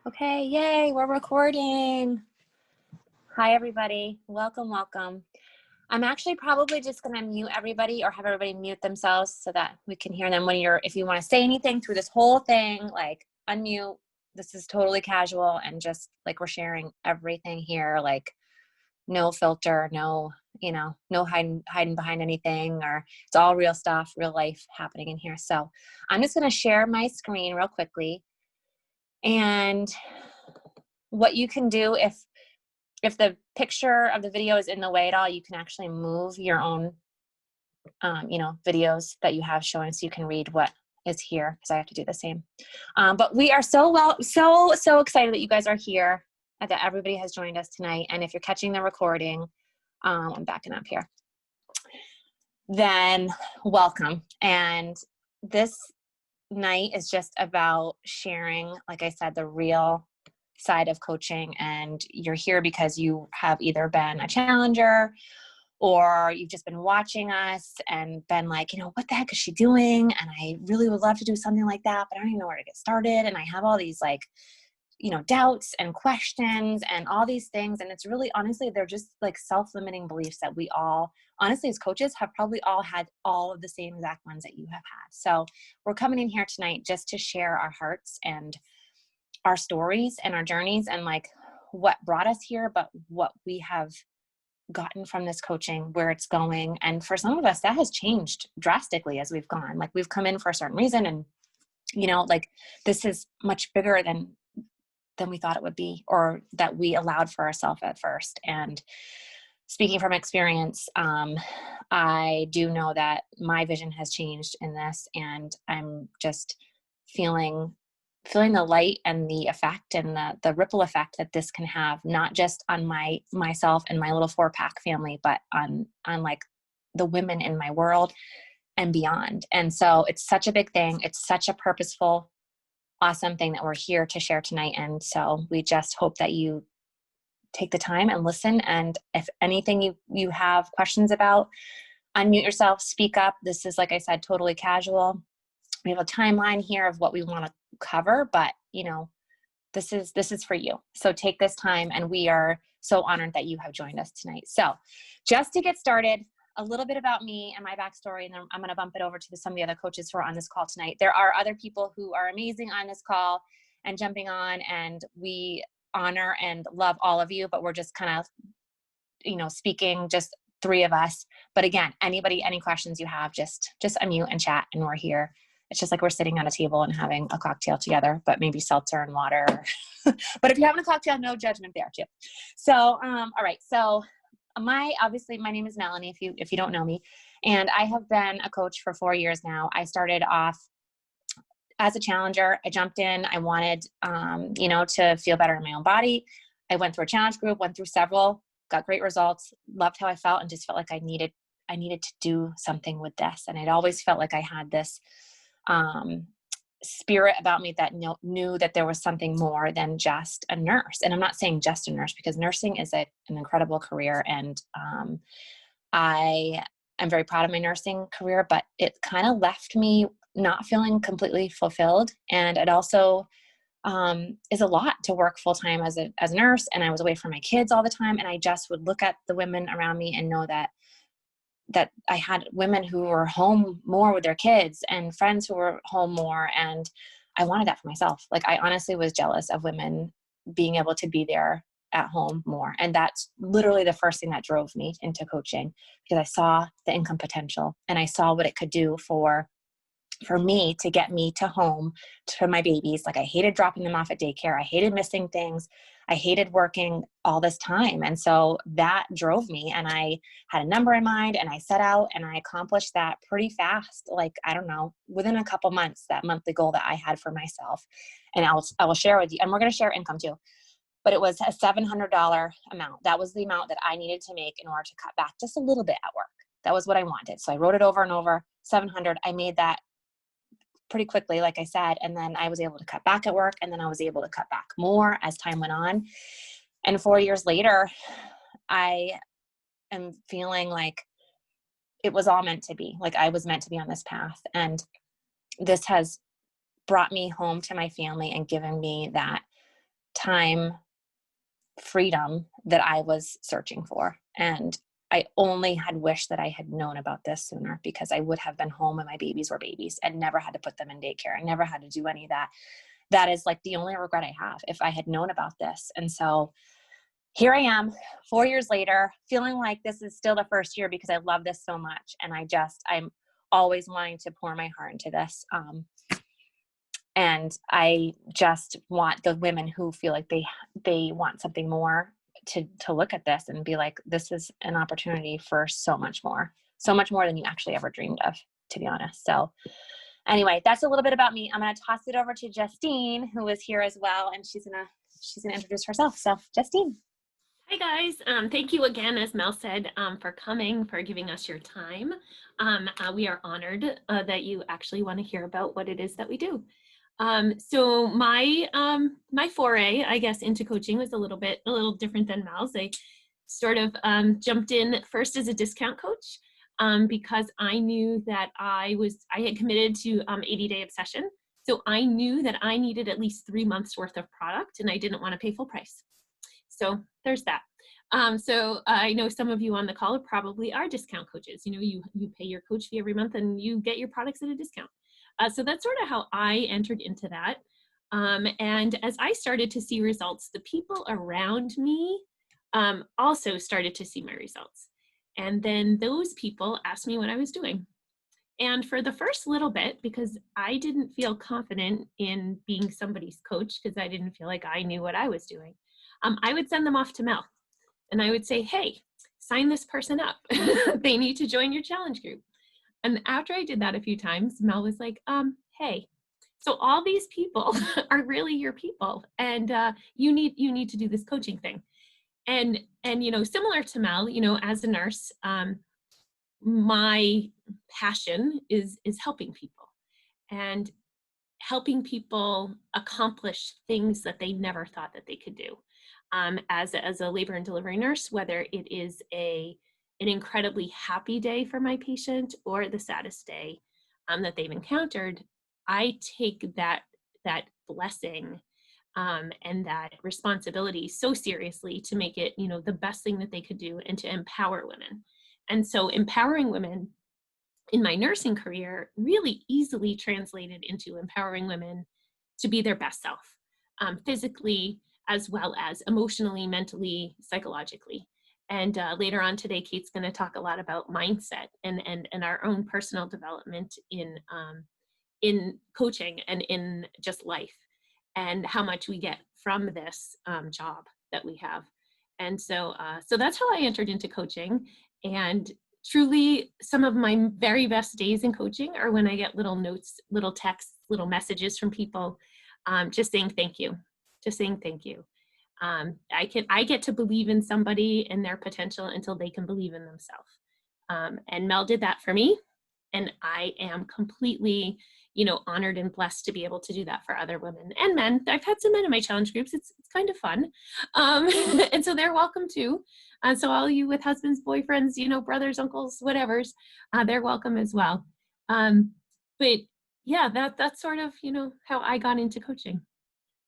Okay, yay, we're recording. Hi, everybody. Welcome, welcome. I'm actually probably just going to mute everybody or have everybody mute themselves so that we can hear them if you want to say anything through this whole thing, like unmute. This is totally casual and just like we're sharing everything here, like no filter, no hiding behind anything, or it's all real stuff, real life happening in here. So I'm just going to share my screen real quickly. And what you can do if the picture of the video is in the way at all, you can actually move your own, videos that you have showing so you can read what is here, because I have to do the same. But we are so excited that you guys are here and that everybody has joined us tonight. And if you're catching the recording, I'm backing up here, then welcome. And this night is just about sharing, like I said, the real side of coaching. And you're here because you have either been a challenger or you've just been watching us and been like, what the heck is she doing? And I really would love to do something like that, but I don't even know where to get started. And I have all these doubts and questions and all these things. And it's really, honestly, they're just like self-limiting beliefs that we all, honestly, as coaches have probably all had all of the same exact ones that you have had. So we're coming in here tonight just to share our hearts and our stories and our journeys and like what brought us here, but what we have gotten from this coaching, where it's going. And for some of us, that has changed drastically as we've gone. Like we've come in for a certain reason, and this is much bigger than we thought it would be, or that we allowed for ourselves at first. And speaking from experience, I do know that my vision has changed in this, and I'm just feeling the light and the effect and the ripple effect that this can have, not just on myself and my little 4-pack family, but on like the women in my world and beyond. And so it's such a big thing. It's such a purposeful, awesome thing that we're here to share tonight. And so we just hope that you take the time and listen. And if anything you have questions about, unmute yourself, speak up. This is, like I said, totally casual. We have a timeline here of what we want to cover, but this is for you. So take this time, and we are so honored that you have joined us tonight. So just to get started, a little bit about me and my backstory, and then I'm going to bump it over to some of the other coaches who are on this call tonight. There are other people who are amazing on this call and jumping on, and we honor and love all of you, but we're just kind of, speaking just 3 of us. But again, anybody, any questions you have, just unmute and chat, and we're here. It's just like we're sitting on a table and having a cocktail together, but maybe seltzer and water. But if you're having a cocktail, no judgment there too. So, all right. So obviously my name is Melanie, if you don't know me, and I have been a coach for 4 years now. I started off as a challenger. I jumped in. I wanted, to feel better in my own body. I went through a challenge group, went through several, got great results, loved how I felt, and just felt like I needed to do something with this. And I'd always felt like I had this spirit about me that knew that there was something more than just a nurse. And I'm not saying just a nurse, because nursing is an incredible career. And I am very proud of my nursing career, but it kind of left me not feeling completely fulfilled. And it also is a lot to work full time as a nurse. And I was away from my kids all the time. And I just would look at the women around me and know that I had women who were home more with their kids and friends who were home more. And I wanted that for myself. Like, I honestly was jealous of women being able to be there at home more. And that's literally the first thing that drove me into coaching, because I saw the income potential and I saw what it could do for me to get me to home to my babies. Like, I hated dropping them off at daycare. I hated missing things. I hated working all this time. And so that drove me, and I had a number in mind, and I set out and I accomplished that pretty fast. Like, I don't know, within a couple months, that monthly goal that I had for myself. And I will share with you, and we're going to share income too, but it was a $700 amount. That was the amount that I needed to make in order to cut back just a little bit at work. That was what I wanted. So I wrote it over and over, 700. I made that pretty quickly, like I said, and then I was able to cut back at work, and then I was able to cut back more as time went on. And 4 years later, I am feeling like it was all meant to be. Like, I was meant to be on this path, and this has brought me home to my family and given me that time freedom that I was searching for. And I only had wished that I had known about this sooner, because I would have been home when my babies were babies and never had to put them in daycare. I never had to do any of that. That is like the only regret I have, if I had known about this. And so here I am 4 years later, feeling like this is still the first year, because I love this so much. And I'm always wanting to pour my heart into this. And I just want the women who feel like they want something more to look at this and be like, this is an opportunity for so much more than you actually ever dreamed of, to be honest. So anyway, that's a little bit about me. I'm going to toss it over to Justine, who is here as well. And she's going to introduce herself. So Justine. Hi guys, thank you again, as Mel said, for coming, for giving us your time. We are honored that you actually want to hear about what it is that we do. So my foray, I guess, into coaching was a little different than Mel's. I sort of jumped in first as a discount coach because I knew that I had committed to 80-day obsession. So I knew that I needed at least 3 months worth of product, and I didn't want to pay full price. So there's that. So I know some of you on the call probably are discount coaches. You know, you pay your coach fee every month and you get your products at a discount. So that's sort of how I entered into that. And as I started to see results, the people around me also started to see my results. And then those people asked me what I was doing. And for the first little bit, because I didn't feel confident in being somebody's coach, because I didn't feel like I knew what I was doing, I would send them off to Mel. And I would say, hey, sign this person up. They need to join your challenge group. And after I did that a few times, Mel was like, hey, so all these people are really your people, and you need to do this coaching thing. And you know, similar to Mel, you know, as a nurse, my passion is helping people, and helping people accomplish things that they never thought that they could do. As a labor and delivery nurse, whether it is an incredibly happy day for my patient or the saddest day that they've encountered, I take that blessing and that responsibility so seriously to make it, you know, the best thing that they could do, and to empower women. And so empowering women in my nursing career really easily translated into empowering women to be their best self, physically, as well as emotionally, mentally, psychologically. And later on today, Kate's going to talk a lot about mindset and our own personal development in coaching and in just life, and how much we get from this job that we have. And so that's how I entered into coaching. And truly, some of my very best days in coaching are when I get little notes, little texts, little messages from people, just saying thank you. I get to believe in somebody and their potential until they can believe in themselves. And Mel did that for me, and I am completely, you know, honored and blessed to be able to do that for other women and men. I've had some men in my challenge groups. It's kind of fun, and so they're welcome too. So all you with husbands, boyfriends, you know, brothers, uncles, whatever's, they're welcome as well. But yeah, that's sort of, you know, how I got into coaching.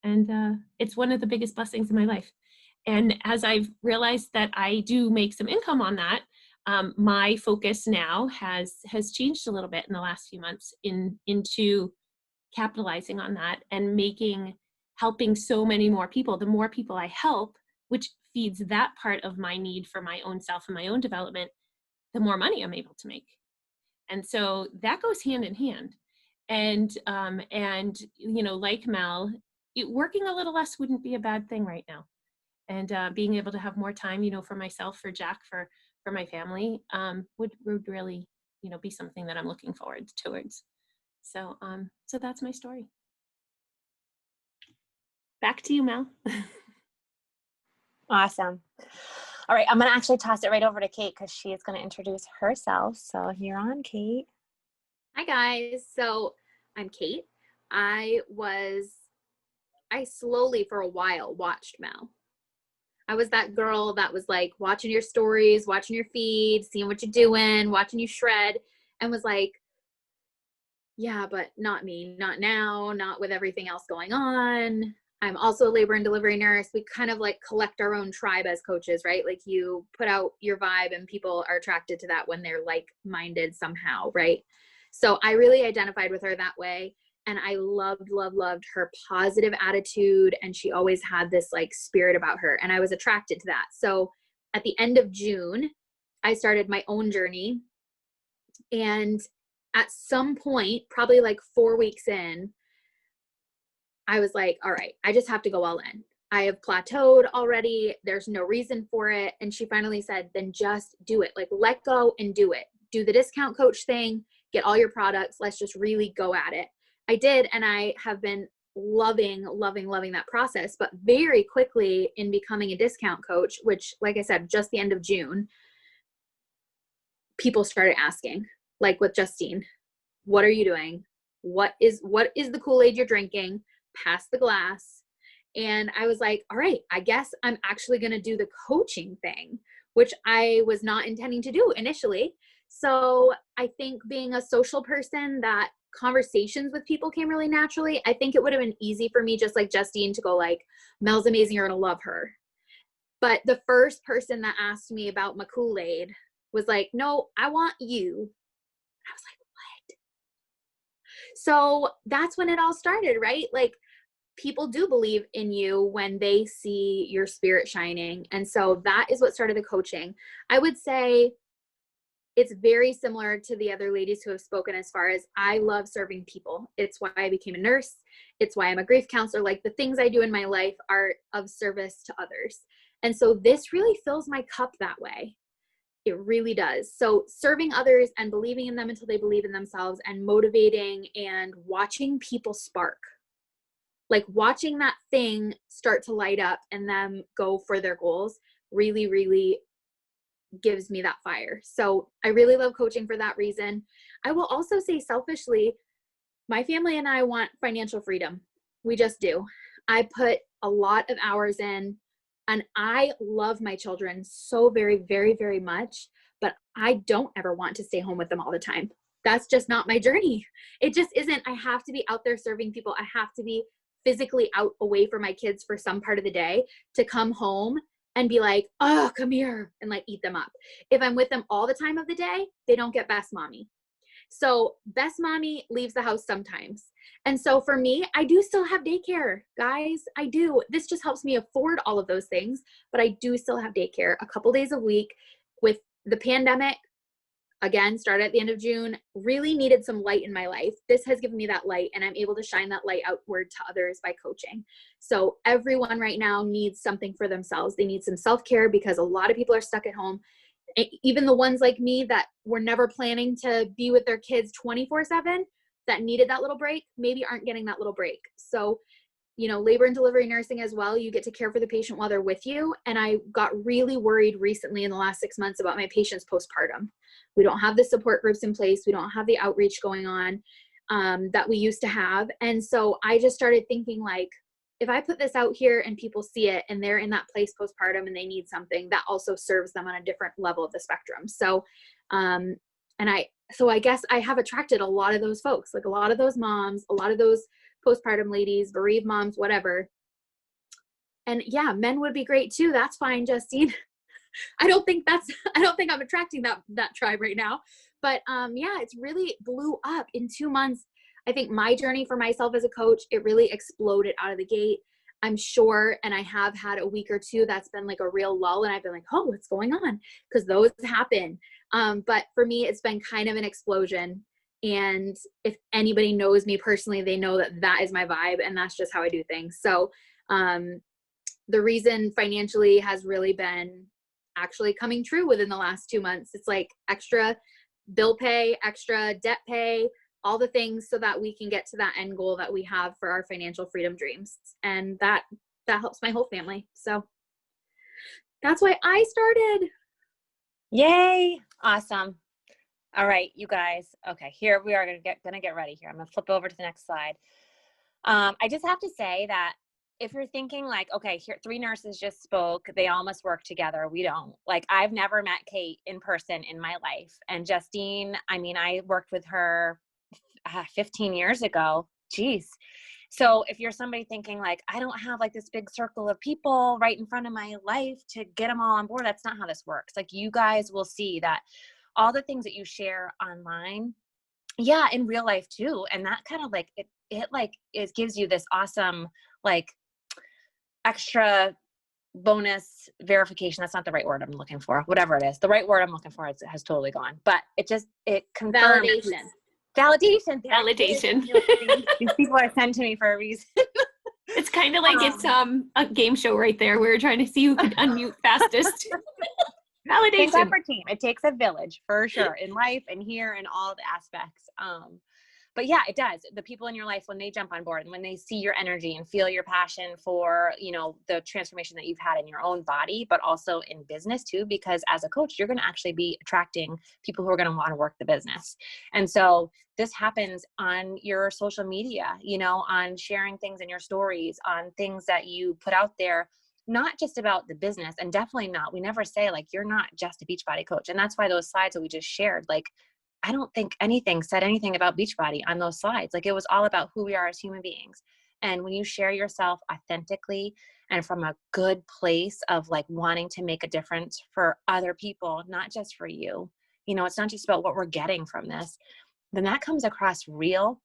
And it's one of the biggest blessings in my life. And as I've realized that I do make some income on that, my focus now has changed a little bit in the last few months into capitalizing on that and helping so many more people. The more people I help, which feeds that part of my need for my own self and my own development, the more money I'm able to make. And so that goes hand in hand. And you know, like Mel, working a little less wouldn't be a bad thing right now. And being able to have more time, you know, for myself, for Jack, for my family, would really, you know, be something that I'm looking forward towards. So that's my story. Back to you, Mel. Awesome. All right, I'm going to actually toss it right over to Kate, because she is going to introduce herself. So you're on, Kate. Hi, guys. So I'm Kate. I slowly, for a while, watched Mel. I was that girl that was like watching your stories, watching your feed, seeing what you're doing, watching you shred, and was like, yeah, but not me, not now, not with everything else going on. I'm also a labor and delivery nurse. We kind of like collect our own tribe as coaches, right? Like you put out your vibe and people are attracted to that when they're like-minded somehow, right? So I really identified with her that way. And I loved, loved, loved her positive attitude. And she always had this like spirit about her. And I was attracted to that. So at the end of June, I started my own journey. And at some point, probably like 4 weeks in, I was like, all right, I just have to go all in. I have plateaued already. There's no reason for it. And she finally said, then just do it. Like, let go and do it. Do the discount coach thing, get all your products. Let's just really go at it. I did. And I have been loving, loving, loving that process. But very quickly in becoming a discount coach, which, like I said, just the end of June, people started asking, like with Justine, what are you doing? What is the Kool-Aid you're drinking? Pass the glass. And I was like, all right, I guess I'm actually going to do the coaching thing, which I was not intending to do initially. So I think being a social person, that conversations with people came really naturally. I think it would have been easy for me, just like Justine, to go like, Mel's amazing, you're going to love her. But the first person that asked me about my Kool-Aid was like, no, I want you. I was like, what? So that's when it all started, right? Like, people do believe in you when they see your spirit shining. And so that is what started the coaching. I would say it's very similar to the other ladies who have spoken, as far as I love serving people. It's why I became a nurse. It's why I'm a grief counselor. Like, the things I do in my life are of service to others. And so this really fills my cup that way. It really does. So serving others and believing in them until they believe in themselves, and motivating and watching people spark. Like, watching that thing start to light up and them go for their goals really, really gives me that fire. So I really love coaching for that reason. I will also say, selfishly, my family and I want financial freedom. We just do. I put a lot of hours in, and I love my children so very, very, very much, but I don't ever want to stay home with them all the time. That's just not my journey. It just isn't. I have to be out there serving people. I have to be physically out away from my kids for some part of the day to come home and be like, oh, come here, and like eat them up. If I'm with them all the time of the day, they don't get best mommy. So best mommy leaves the house sometimes. And so for me, I do still have daycare, guys. I do. This just helps me afford all of those things, but I do still have daycare a couple days a week. With the pandemic, again, started at the end of June, really needed some light in my life. This has given me that light, and I'm able to shine that light outward to others by coaching. So everyone right now needs something for themselves. They need some self-care, because a lot of people are stuck at home. Even the ones like me that were never planning to be with their kids 24/7, that needed that little break, maybe aren't getting that little break. So, labor and delivery nursing as well, you get to care for the patient while they're with you. And I got really worried recently in the last 6 months about my patients postpartum. We don't have the support groups in place. We don't have the outreach going on that we used to have. And so I just started thinking, like, if I put this out here and people see it and they're in that place postpartum and they need something, that also serves them on a different level of the spectrum. So, I guess I have attracted a lot of those folks, like a lot of those moms, a lot of those postpartum ladies, bereaved moms, whatever. And yeah, men would be great too. That's fine, Justine. I don't think I'm attracting that tribe right now. But yeah, it's really blew up in 2 months. I think my journey for myself as a coach, it really exploded out of the gate. I'm sure, and I have had a week or two that's been like a real lull, and I've been like, oh, what's going on? Because those happen. But for me, it's been kind of an explosion. And if anybody knows me personally, they know that is my vibe, and that's just how I do things. So the reason financially has really been actually coming true within the last 2 months. It's like extra bill pay, extra debt pay, all the things so that we can get to that end goal that we have for our financial freedom dreams. And that helps my whole family. So that's why I started. Yay. Awesome. All right, you guys. Okay, here we are gonna get ready here. I'm gonna flip over to the next slide. I just have to say that if you're thinking like, okay, here 3 nurses just spoke, they all must work together. We don't. Like, I've never met Kate in person in my life. And Justine, I mean, I worked with her 15 years ago. Geez. So if you're somebody thinking like, I don't have like this big circle of people right in front of my life to get them all on board, that's not how this works. Like, you guys will see that all the things that you share online, yeah, in real life too. And that kind of like, it gives you this awesome, like, extra bonus verification. That's not the right word I'm looking for. Whatever it is, the right word I'm looking for has totally gone. But it confirms Validation. Validation. These people are sent to me for a reason. It's kind of like it's a game show right there. We're trying to see who could unmute fastest. Thank Validation. God for team. It takes a village for sure, in life and here and all the aspects. But yeah, it does. The people in your life, when they jump on board and when they see your energy and feel your passion for, you know, the transformation that you've had in your own body, but also in business too, because as a coach, you're going to actually be attracting people who are going to want to work the business. And so this happens on your social media, you know, on sharing things in your stories, on things that you put out there, not just about the business, and definitely not, we never say like, you're not just a Beachbody coach. And that's why those slides that we just shared, like, I don't think anything said anything about Beachbody on those slides. Like, it was all about who we are as human beings. And when you share yourself authentically and from a good place of like wanting to make a difference for other people, not just for you, you know, it's not just about what we're getting from this, then that comes across real,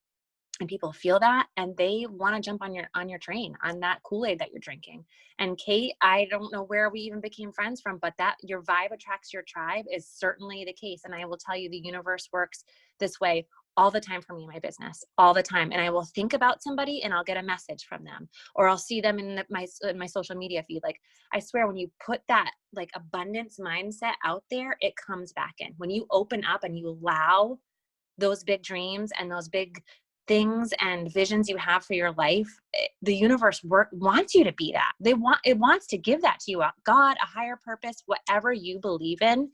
and people feel that, and they want to jump on your train, on that Kool-Aid that you're drinking. And Kate, I don't know where we even became friends from, but that your vibe attracts your tribe is certainly the case. And I will tell you, the universe works this way all the time for me in my business, all the time. And I will think about somebody and I'll get a message from them, or I'll see them in my social media feed. Like, I swear, when you put that like abundance mindset out there, it comes back in. When you open up and you allow those big dreams and those big things and visions you have for your life, the universe wants you to be that. It wants to give that to you. God, a higher purpose, whatever you believe in,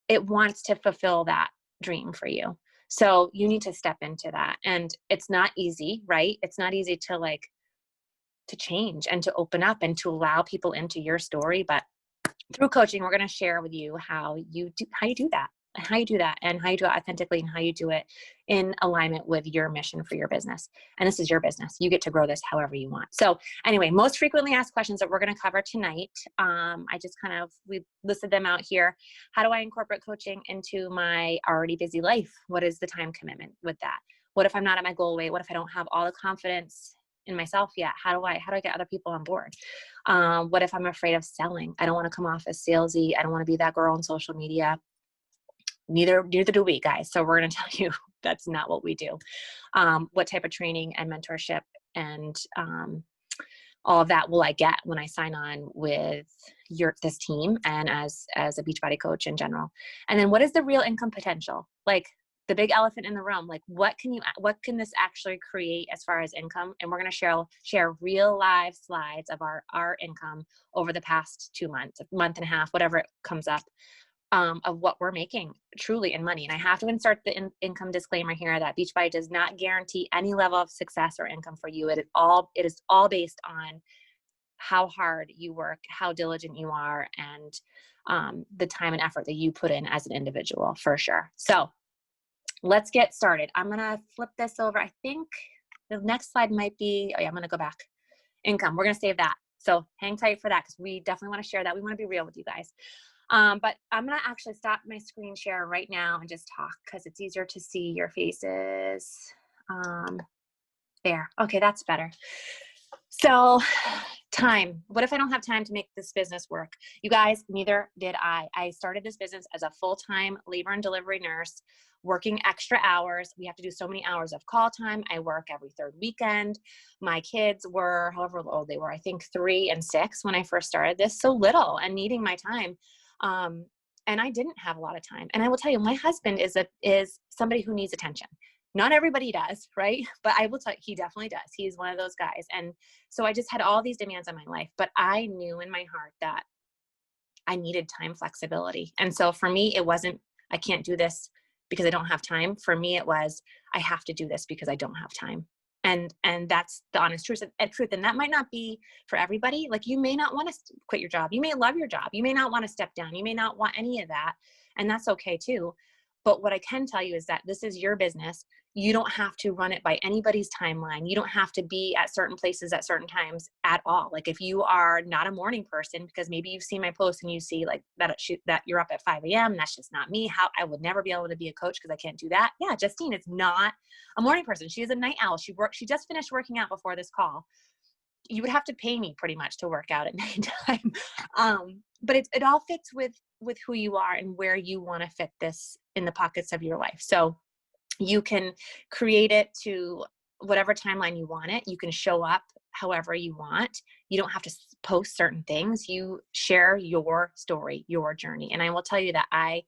it wants to fulfill that dream for you. So you need to step into that. And it's not easy, right? It's not easy to change and to open up and to allow people into your story. But through coaching, we're going to share with you how you do that, and how you do it authentically, and how you do it in alignment with your mission for your business. And this is your business. You get to grow this however you want. So anyway, most frequently asked questions that we're going to cover tonight. We listed them out here. How do I incorporate coaching into my already busy life? What is the time commitment with that? What if I'm not at my goal weight? What if I don't have all the confidence in myself yet? How do I get other people on board? What if I'm afraid of selling? I don't want to come off as salesy. I don't want to be that girl on social media. Neither do we, guys. So we're going to tell you that's not what we do. What type of training and mentorship and all of that will I get when I sign on with this team and as a Beachbody coach in general? And then what is the real income potential? Like, the big elephant in the room, like what can this actually create as far as income? And we're going to share real live slides of our income over the past 2 months, a month and a half, whatever it comes up, of what we're making truly in money. And I have to insert the income disclaimer here that Beachbody does not guarantee any level of success or income for you. It is all based on how hard you work, how diligent you are, and the time and effort that you put in as an individual, for sure. So let's get started. I'm going to flip this over. I think the next slide might be, I'm going to go back. Income. We're going to save that. So hang tight for that, because we definitely want to share that. We want to be real with you guys. But I'm going to actually stop my screen share right now and just talk, because it's easier to see your faces. There. Okay, that's better. So time. What if I don't have time to make this business work? You guys, neither did I. I started this business as a full-time labor and delivery nurse, working extra hours. We have to do so many hours of call time. I work every third weekend. My kids were, however old they were, I think 3 and 6 when I first started this, so little and needing my time. And I didn't have a lot of time. And I will tell you, my husband is somebody who needs attention. Not everybody does, right? But I will tell you, he definitely does. He's one of those guys. And so I just had all these demands on my life, but I knew in my heart that I needed time flexibility. And so for me, it wasn't, I can't do this because I don't have time. For me, it was, I have to do this because I don't have time. And that's the honest truth. And that might not be for everybody. Like, you may not want to quit your job. You may love your job. You may not want to step down. You may not want any of that. And that's okay too. But what I can tell you is that this is your business. You don't have to run it by anybody's timeline. You don't have to be at certain places at certain times at all. Like if you are not a morning person, because maybe you've seen my post and you see like that you're up at 5 a.m. That's just not me. How I would never be able to be a coach because I can't do that. Yeah, Justine is not a morning person. She is a night owl. She just finished working out before this call. You would have to pay me pretty much to work out at nighttime. But it all fits with who you are and where you want to fit this in the pockets of your life. So you can create it to whatever timeline you want it. You can show up however you want. You don't have to post certain things. You share your story, your journey. And I will tell you that I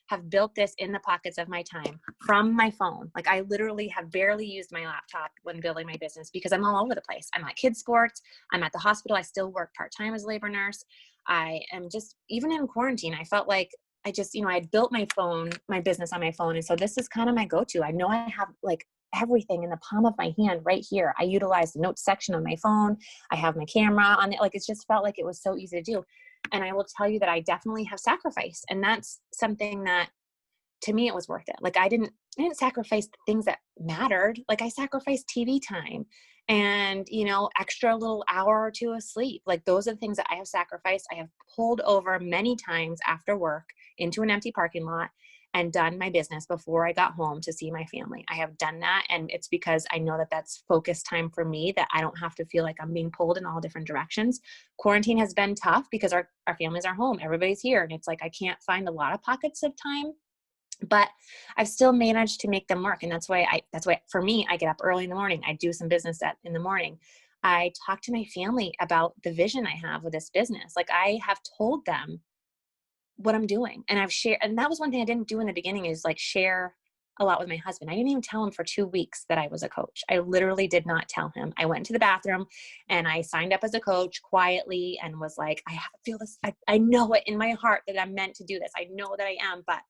have built this in the pockets of my time from my phone. Like I literally have barely used my laptop when building my business because I'm all over the place. I'm at kids sports. I'm at the hospital. I still work part-time as a labor nurse. I am just, even in quarantine, I felt like I just, I built my business on my phone. And so this is kind of my go-to. I know I have like everything in the palm of my hand right here. I utilize the notes section on my phone. I have my camera on it. Like, it's just felt like it was so easy to do. And I will tell you that I definitely have sacrificed. And that's something that to me, it was worth it. Like I didn't sacrifice the things that mattered. Like I sacrificed TV time and, extra little hour or two of sleep. Like those are the things that I have sacrificed. I have pulled over many times after work into an empty parking lot and done my business before I got home to see my family. I have done that. And it's because I know that that's focus time for me, that I don't have to feel like I'm being pulled in all different directions. Quarantine has been tough because our families are home. Everybody's here. And it's like, I can't find a lot of pockets of time, but I've still managed to make them work. And that's why for me, I get up early in the morning. I do some business in the morning. I talk to my family about the vision I have with this business. Like I have told them what I'm doing, and I've shared, and that was one thing I didn't do in the beginning, is like share a lot with my husband. I didn't even tell him for 2 weeks that I was a coach. I literally did not tell him. I went into the bathroom and I signed up as a coach quietly and was like, I feel this. I know it in my heart that I'm meant to do this. I know that I am, but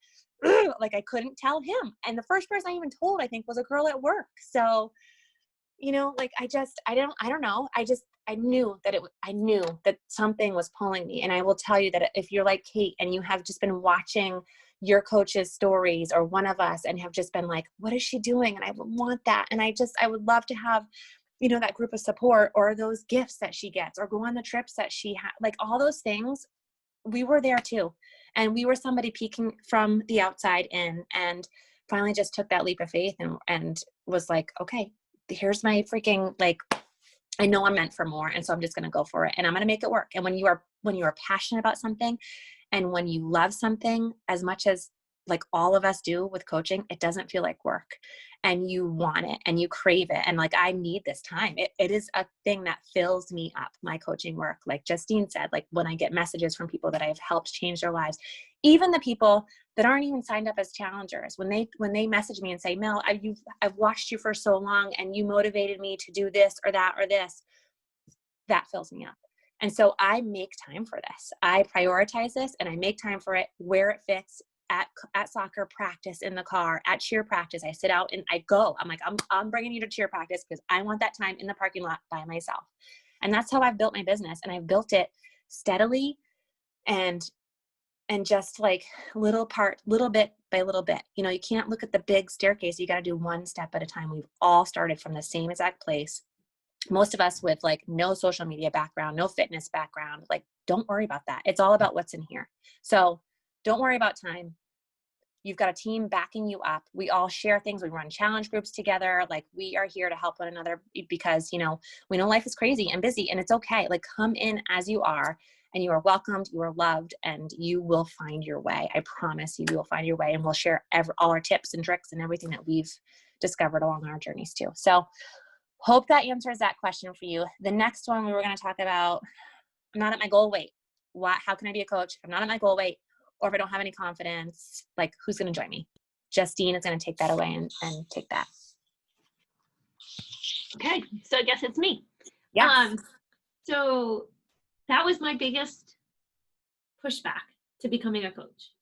like I couldn't tell him. And the first person I even told, I think, was a girl at work. So, like I don't know. I knew that something was pulling me. And I will tell you that if you're like Kate and you have just been watching your coach's stories or one of us and have just been like, what is she doing? And I would want that. And I would love to have, that group of support or those gifts that she gets or go on the trips that she had, like all those things. We were there too. And we were somebody peeking from the outside in, and finally just took that leap of faith and was like, okay, here's my freaking, like, I know I'm meant for more. And so I'm just going to go for it and I'm going to make it work. And when you are passionate about something and when you love something as much as like all of us do with coaching, it doesn't feel like work, and you want it and you crave it. And like, I need this time. It is a thing that fills me up, my coaching work. Like Justine said, like when I get messages from people that I've helped change their lives, even the people that aren't even signed up as challengers, when they message me and say, Mel, I've watched you for so long and you motivated me to do this or that or this, that fills me up. And so I make time for this. I prioritize this and I make time for it where it fits. At soccer practice, in the car, at cheer practice, I sit out and I go. I'm like, I'm bringing you to cheer practice because I want that time in the parking lot by myself. And that's how I've built my business. And I've built it steadily and just like little bit by little bit. You can't look at the big staircase. You got to do one step at a time. We've all started from the same exact place. Most of us with like no social media background, no fitness background. Like, don't worry about that. It's all about what's in here. So don't worry about time. You've got a team backing you up. We all share things. We run challenge groups together. Like, we are here to help one another because, we know life is crazy and busy, and it's okay. Like, come in as you are, and you are welcomed, you are loved, and you will find your way. I promise you will find your way, and we'll share all our tips and tricks and everything that we've discovered along our journeys too. So hope that answers that question for you. The next one we were going to talk about, I'm not at my goal weight. How can I be a coach if I'm not at my goal weight? Or if I don't have any confidence, like, who's going to join me? Justine is going to take that away and take that. Okay, so I guess it's me. Yes. So that was my biggest pushback to becoming a coach.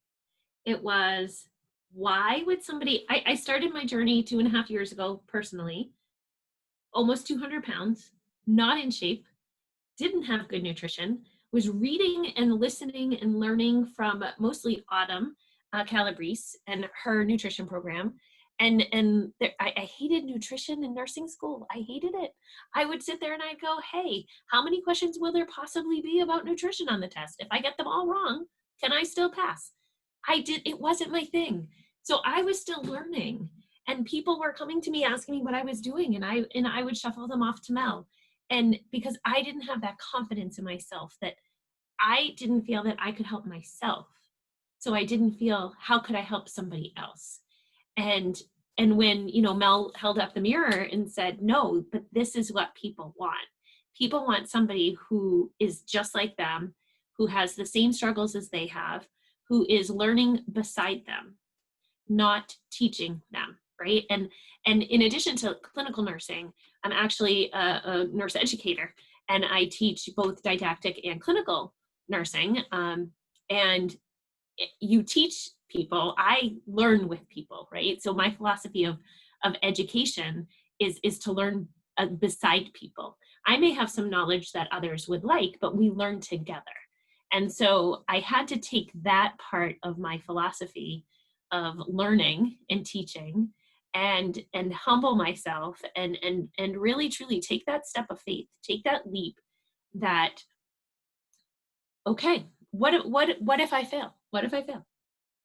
It was, why would somebody, I started my journey 2.5 years ago personally, almost 200 pounds, not in shape, didn't have good nutrition, was reading and listening and learning from mostly Autumn Calabrese and her nutrition program. And I hated nutrition in nursing school. I hated it. I would sit there and I'd go, hey, how many questions will there possibly be about nutrition on the test? If I get them all wrong, can I still pass? It wasn't my thing. So I was still learning, and people were coming to me asking me what I was doing, and I would shuffle them off to Mel. And because I didn't have that confidence in myself, that I didn't feel that I could help myself. So I didn't feel, how could I help somebody else? And when, Mel held up the mirror and said, no, but this is what people want. People want somebody who is just like them, who has the same struggles as they have, who is learning beside them, not teaching them, right? And in addition to clinical nursing, I'm actually a nurse educator, and I teach both didactic and clinical nursing. And you teach people, I learn with people, right? So my philosophy of education is to learn beside people. I may have some knowledge that others would like, but we learn together. And so I had to take that part of my philosophy of learning and teaching and humble myself and really truly take that step of faith, take that leap that, okay, what if I fail? What if I fail?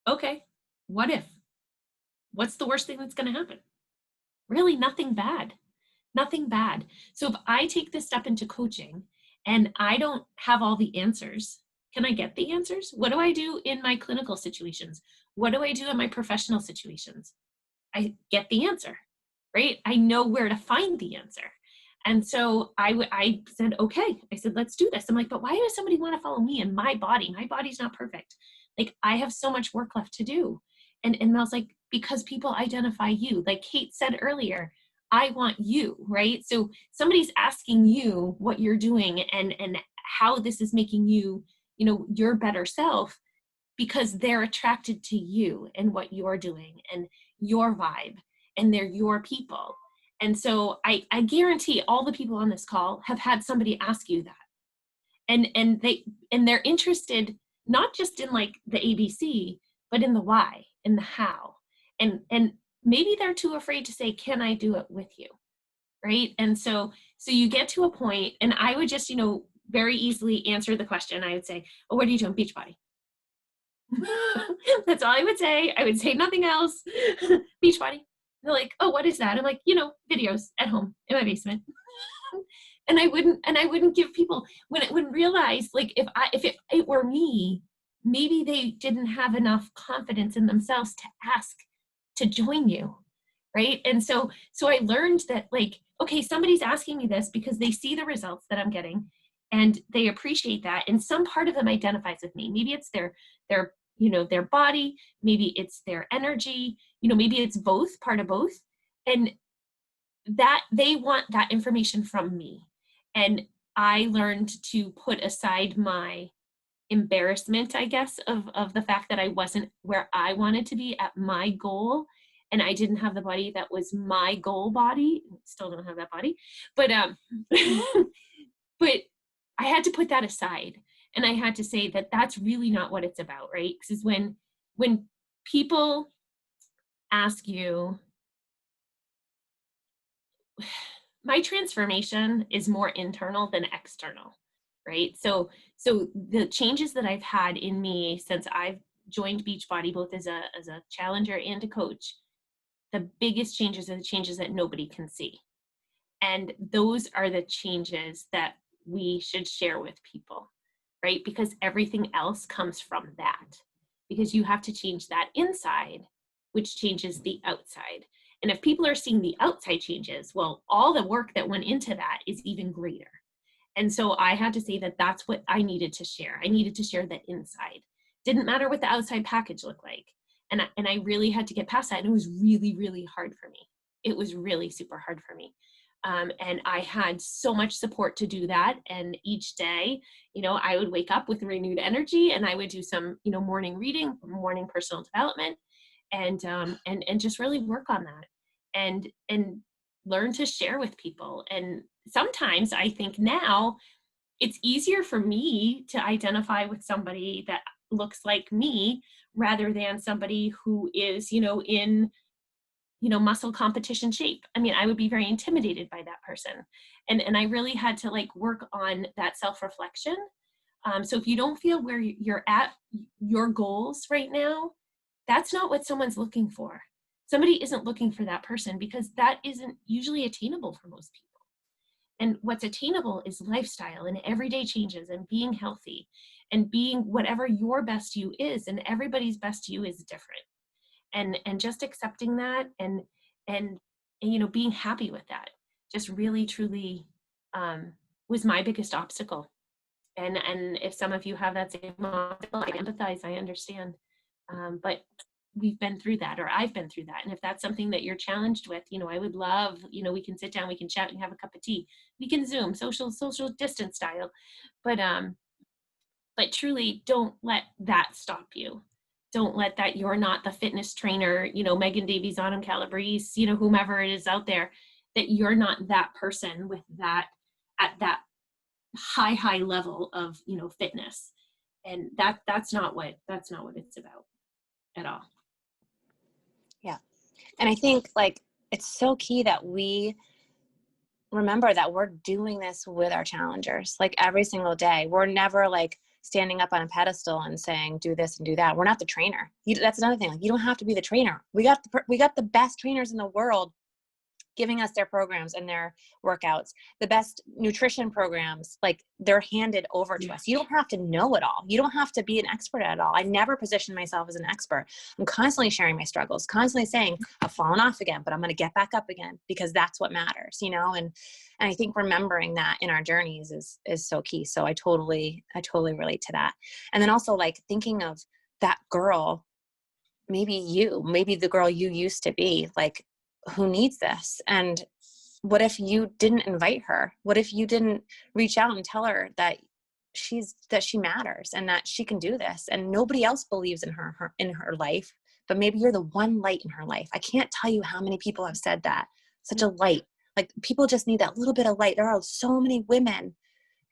Okay, what if? What's the worst thing that's going to happen? Really, nothing bad. Nothing bad. So if I take this step into coaching and I don't have all the answers, can I get the answers? What do I do in my clinical situations? What do I do in my professional situations? I get the answer, right? I know where to find the answer. And so I said, okay, I said, let's do this. I'm like, but why does somebody want to follow me in my body? My body's not perfect. Like, I have so much work left to do. And Mel's like, because people identify you. Like Kate said earlier, I want you, right? So somebody's asking you what you're doing and how this is making you, your better self, because they're attracted to you and what you're doing and your vibe, and they're your people. And so I guarantee all the people on this call have had somebody ask you that. And they're interested not just in like the ABC, but in the why, in the how. And maybe they're too afraid to say, can I do it with you? Right? And so you get to a point, and I would just, very easily answer the question. I would say, oh, what are you doing? Beachbody. That's all I would say. I would say nothing else. Beachbody. They're like, oh, what is that? I'm like, videos at home in my basement. And I wouldn't give people, when realize, like, if it were me, maybe they didn't have enough confidence in themselves to ask to join you, right? And so I learned that, like, okay, somebody's asking me this because they see the results that I'm getting and they appreciate that, and some part of them identifies with me. Maybe it's their body, maybe it's their energy, maybe it's both, part of both, and that they want that information from me. And I learned to put aside my embarrassment, I guess, of the fact that I wasn't where I wanted to be at my goal, and I didn't have the body that was my goal body. Still don't have that body, but but I had to put that aside, and I had to say that that's really not what it's about, right? Because when people ask you, my transformation is more internal than external, right? So the changes that I've had in me since I've joined Beachbody, both as a challenger and a coach, the biggest changes are the changes that nobody can see. And those are the changes that we should share with people, right? Because everything else comes from that. Because you have to change that inside, which changes the outside. And if people are seeing the outside changes, well, all the work that went into that is even greater. And so I had to say that that's what I needed to share. I needed to share the inside. Didn't matter what the outside package looked like. And I really had to get past that. And it was really, really hard for me. It was really super hard for me. And I had so much support to do that. And each day, I would wake up with renewed energy, and I would do some, morning reading, morning personal development, and just really work on that and learn to share with people. And sometimes I think now it's easier for me to identify with somebody that looks like me, rather than somebody who is, in, muscle competition shape. I mean, I would be very intimidated by that person. And I really had to like work on that self-reflection. So if you don't feel where you're at your goals right now, that's not what someone's looking for. Somebody isn't looking for that person, because that isn't usually attainable for most people. And what's attainable is lifestyle and everyday changes and being healthy and being whatever your best you is, and everybody's best you is different. And just accepting that and being happy with that just really truly was my biggest obstacle. And if some of you have that same obstacle, I empathize, I understand. But we've been through that, or I've been through that. And if that's something that you're challenged with, I would love, we can sit down, we can chat and have a cup of tea. We can Zoom, social distance style. But truly don't let that stop you. Don't let that you're not the fitness trainer, Megan Davies, Autumn Calabrese, whomever it is out there, that you're not that person with that at that high level of, fitness. And that's not what it's about at all. Yeah. And I think like it's so key that we remember that we're doing this with our challengers, like every single day. We're never like standing up on a pedestal and saying, do this and do that. We're not the trainer. That's another thing. Like, you don't have to be the trainer. We got the best trainers in the world giving us their programs and their workouts, the best nutrition programs, like they're handed over to us. You don't have to know it all. You don't have to be an expert at all. I never position myself as an expert. I'm constantly sharing my struggles, constantly saying I've fallen off again, but I'm going to get back up again, because that's what matters, and I think remembering that in our journeys is so key. So I totally relate to that. And then also like thinking of that girl, maybe the girl you used to be, like, who needs this? And what if you didn't invite her? What if you didn't reach out and tell her that she matters and that she can do this, and nobody else believes in her in her life, but maybe you're the one light in her life. I can't tell you how many people have said that. Such a light. Like, people just need that little bit of light. There are so many women,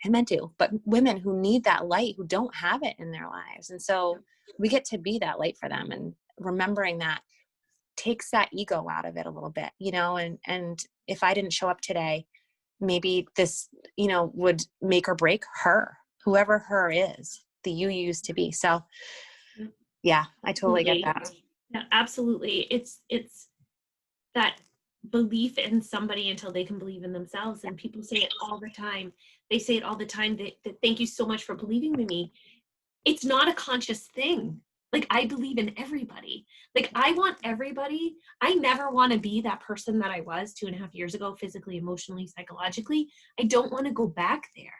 and men too, but women who need that light, who don't have it in their lives. And so we get to be that light for them, and remembering that takes that ego out of it a little bit, and if I didn't show up today, maybe this, would make or break her, whoever her is, the you used to be. So yeah, I totally get that. Yeah, absolutely. It's that belief in somebody until they can believe in themselves. And people say it all the time. They say it all the time that thank you so much for believing in me. It's not a conscious thing. Like, I believe in everybody. Like, I want everybody. I never want to be that person that I was 2.5 years ago, physically, emotionally, psychologically. I don't want to go back there.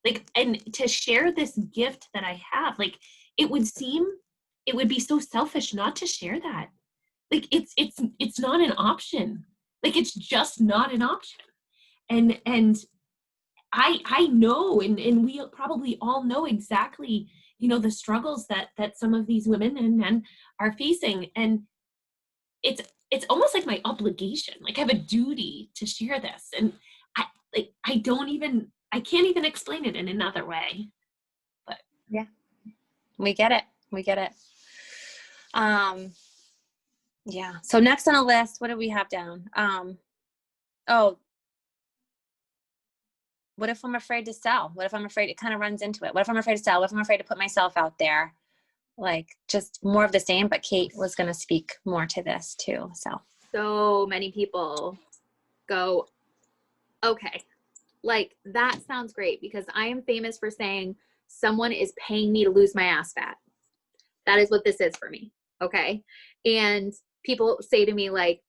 Like, and to share this gift that I have, like, it would be so selfish not to share that. Like, it's not an option. Like, it's just not an option. And I know, and we probably all know exactly, the struggles that some of these women and men are facing. And it's almost like my obligation. Like, I have a duty to share this. And I can't even explain it in another way. But yeah, we get it. Yeah. So next on the list, what do we have down? What if I'm afraid to sell? What if I'm afraid, it kind of runs into it. What if I'm afraid to sell? What if I'm afraid to put myself out there? Like, just more of the same, but Kate was going to speak more to this too. So many people go, okay, like, that sounds great, because I am famous for saying someone is paying me to lose my ass fat. That is what this is for me. Okay. And people say to me like,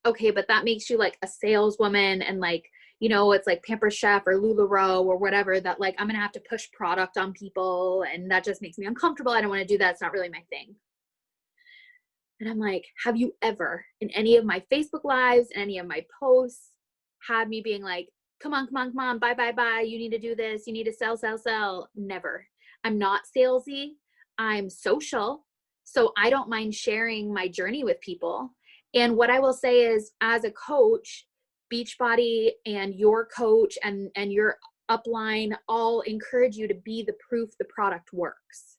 okay, but that makes you like a saleswoman, and like, it's like Pamper Chef or LuLaRoe or whatever, that like, I'm going to have to push product on people, and that just makes me uncomfortable. I don't want to do that. It's not really my thing. And I'm like, have you ever in any of my Facebook lives, any of my posts, had me being like, come on, buy. You need to do this. You need to sell. Never. I'm not salesy. I'm social. So I don't mind sharing my journey with people. And what I will say is, as a coach, Beachbody and your coach and your upline all encourage you to be the proof the product works.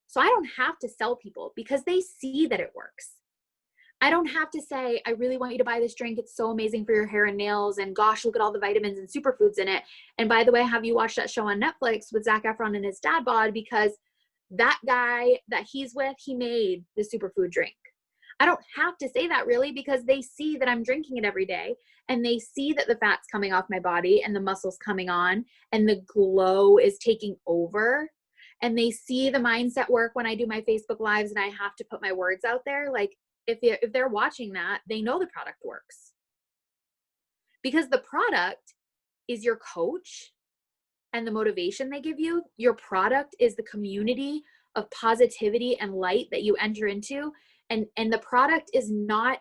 So I don't have to sell people because they see that it works. I don't have to say, I really want you to buy this drink. It's so amazing for your hair and nails. And gosh, look at all the vitamins and superfoods in it. And by the way, have you watched that show on Netflix with Zac Efron and his dad bod? Because that guy that he's with, he made the superfood drink. I don't have to say that really because they see that I'm drinking it every day and they see that the fat's coming off my body and the muscles coming on and the glow is taking over. And they see the mindset work when I do my Facebook Lives and I have to put my words out there. Like if they're watching that, they know the product works. Because the product is your coach and the motivation they give you. Your product is the community of positivity and light that you enter into. And the product is not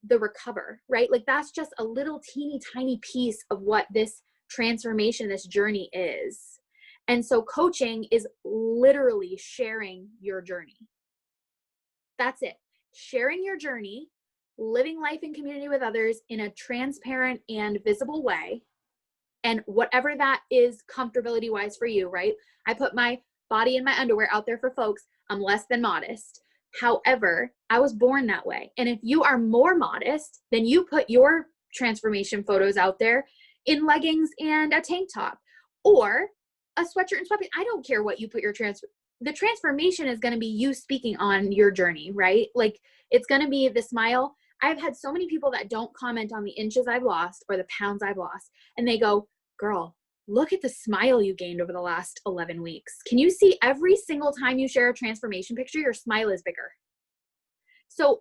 the recover, right? Like that's just a little teeny tiny piece of what this transformation, this journey is. And so coaching is literally sharing your journey. That's it. Sharing your journey, living life in community with others in a transparent and visible way. And whatever that is comfortability wise for you, right? I put my body and my underwear out there for folks. I'm less than modest. However, I was born that way. And if you are more modest, then you put your transformation photos out there in leggings and a tank top or a sweatshirt and sweatpants. I don't care what you put the transformation is going to be you speaking on your journey, right? Like it's going to be the smile. I've had so many people that don't comment on the inches I've lost or the pounds I've lost. And they go, girl, look at the smile you gained over the last 11 weeks. Can you see every single time you share a transformation picture, your smile is bigger. So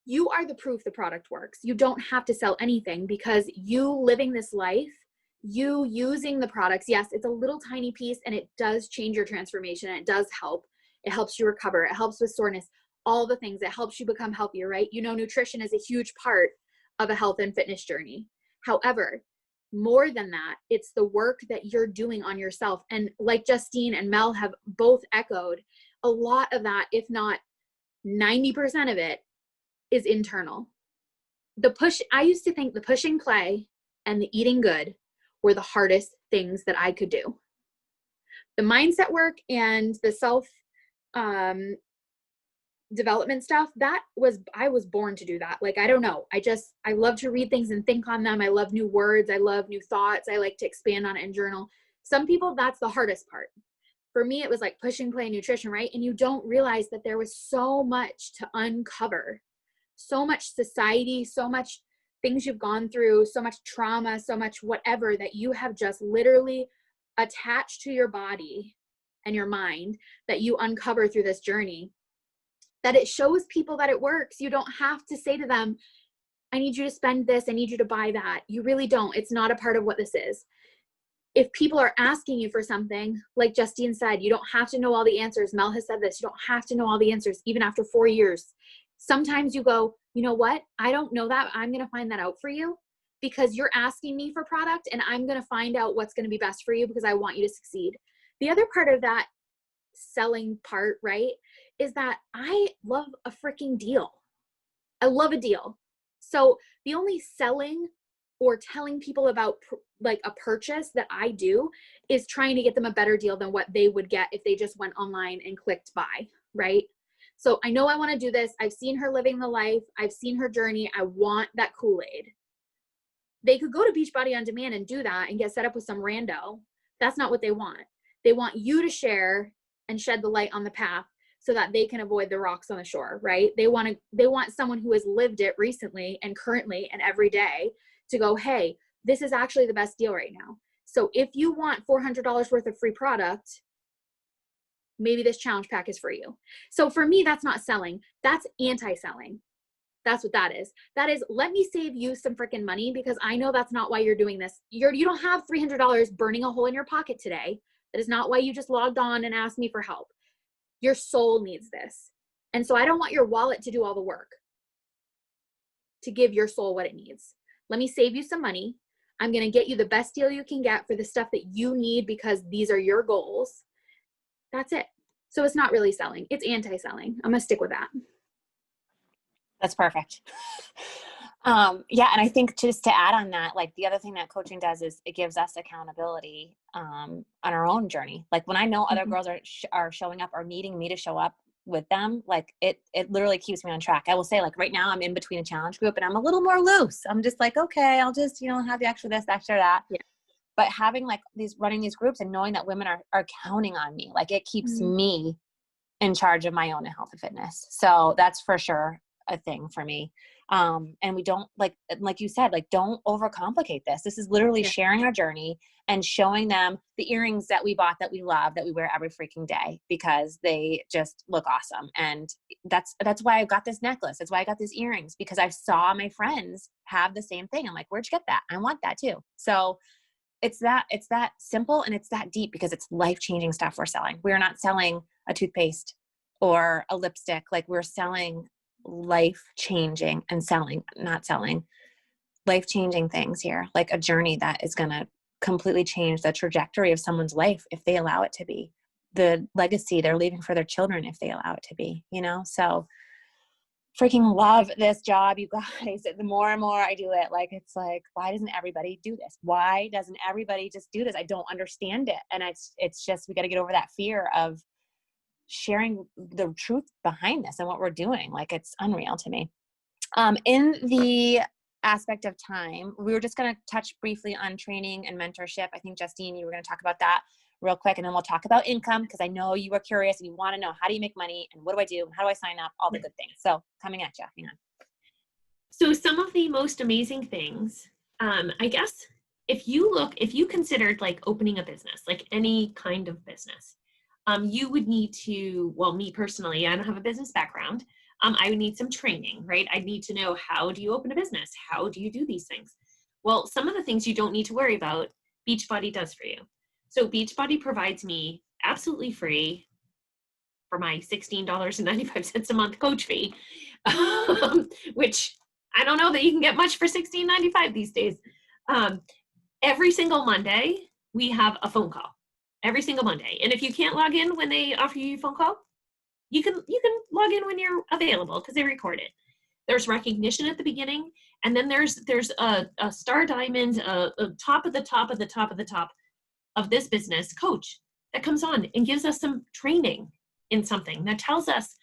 you are the proof the product works. You don't have to sell anything because you living this life, you using the products, yes, it's a little tiny piece and it does change your transformation and it does help. It helps you recover. It helps with soreness, all the things. It helps you become healthier, right? You know, nutrition is a huge part of a health and fitness journey. However, more than that, it's the work that you're doing on yourself. And like Justine and Mel have both echoed, a lot of that, if not 90% of it, is internal. I used to think the pushing play and the eating good were the hardest things that I could do. The mindset work and the self development stuff, I was born to do that. Like, I don't know. I love to read things and think on them. I love new words. I love new thoughts. I like to expand on it and journal. Some people, that's the hardest part. For me, it was like pushing, play, nutrition, right? And you don't realize that there was so much to uncover, so much society, so much things you've gone through, so much trauma, so much whatever that you have just literally attached to your body and your mind that you uncover through this journey, that it shows people that it works. You don't have to say to them, I need you to spend this, I need you to buy that. You really don't. It's not a part of what this is. If people are asking you for something, like Justine said, you don't have to know all the answers. Mel has said this, you don't have to know all the answers, even after 4 years. Sometimes you go, you know what? I don't know that. I'm going to find that out for you because you're asking me for product and I'm going to find out what's going to be best for you because I want you to succeed. The other part of that selling part, right, is that I love a freaking deal. I love a deal. So the only selling or telling people about like a purchase that I do is trying to get them a better deal than what they would get if they just went online and clicked buy, right? So I know I want to do this. I've seen her living the life. I've seen her journey. I want that Kool-Aid. They could go to Beachbody On Demand and do that and get set up with some rando. That's not what they want. They want you to share and shed the light on the path so that they can avoid the rocks on the shore, right? They want someone who has lived it recently and currently and every day to go, hey, this is actually the best deal right now. So if you want $400 worth of free product, maybe this challenge pack is for you. So for me, that's not selling. That's anti-selling. That's what that is. That is, let me save you some freaking money because I know that's not why you're doing this. You don't have $300 burning a hole in your pocket today. That is not why you just logged on and asked me for help. Your soul needs this. And so I don't want your wallet to do all the work to give your soul what it needs. Let me save you some money. I'm going to get you the best deal you can get for the stuff that you need because these are your goals. That's it. So it's not really selling. It's anti-selling. I'm going to stick with that. That's perfect. Yeah, and I think just to add on that, like the other thing that coaching does is it gives us accountability on our own journey. Like when I know other girls are showing up or needing me to show up with them, like it literally keeps me on track. I will say, like right now I'm in between a challenge group and I'm a little more loose. I'm just like, okay, I'll just, have the extra this, extra that. Yeah. But having like running these groups and knowing that women are counting on me, like it keeps me in charge of my own health and fitness. So that's for sure a thing for me. And we don't like you said, like, don't overcomplicate this. This is literally sharing our journey and showing them the earrings that we bought, that we love, that we wear every freaking day because they just look awesome. And that's why I got this necklace. That's why I got these earrings, because I saw my friends have the same thing. I'm like, where'd you get that? I want that too. So it's that simple and it's that deep because it's life-changing stuff we're selling. We're not selling a toothpaste or a lipstick. Like we're selling life-changing and not selling life-changing things here, like a journey that is going to completely change the trajectory of someone's life if they allow it to be, the legacy they're leaving for their children if they allow it to be, so freaking love this job, you guys. The more and more I do it, like, it's like, why doesn't everybody do this? Why doesn't everybody just do this? I don't understand it. And it's just, we got to get over that fear of sharing the truth behind this and what we're doing. Like, it's unreal to me. In the aspect of time, we were just going to touch briefly on training and mentorship. I think, Justine, you were going to talk about that real quick, and then we'll talk about income, because I know you were curious and you want to know, how do you make money and what do I do and how do I sign up, all the good things. So coming at you. Hang on. So some of the most amazing things, I guess, if you considered like opening a business, like any kind of business, you would need to, well, me personally, I don't have a business background. I would need some training, right? I'd need to know, how do you open a business? How do you do these things? Well, some of the things you don't need to worry about, Beachbody does for you. So Beachbody provides me absolutely free, for my $16.95 a month coach fee, which I don't know that you can get much for $16.95 these days. Every single Monday, we have a phone call. Every single Monday. And if you can't log in when they offer you a phone call, you can log in when you're available, because they record it. There's recognition at the beginning, and then there's a star diamond, a top of the top of the top of the top of this business coach that comes on and gives us some training in something, that tells us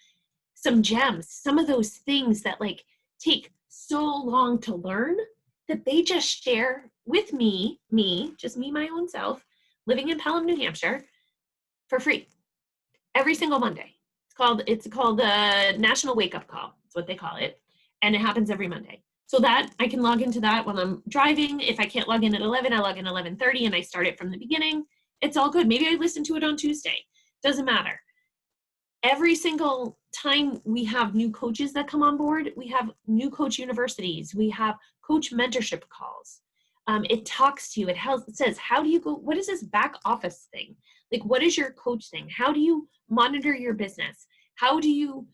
some gems, some of those things that like take so long to learn, that they just share with me, just me, my own self, living in Pelham, New Hampshire, for free every single Monday. It's called the National Wake Up Call. That's what they call it. And it happens every Monday. So that I can log into that when I'm driving. If I can't log in at 11, I log in at 11:30 and I start it from the beginning. It's all good. Maybe I listen to it on Tuesday. Doesn't matter. Every single time we have new coaches that come on board, we have new coach universities. We have coach mentorship calls. It talks to you. It says, how do you go? What is this back office thing? Like, what is your coach thing? How do you monitor your business? How do you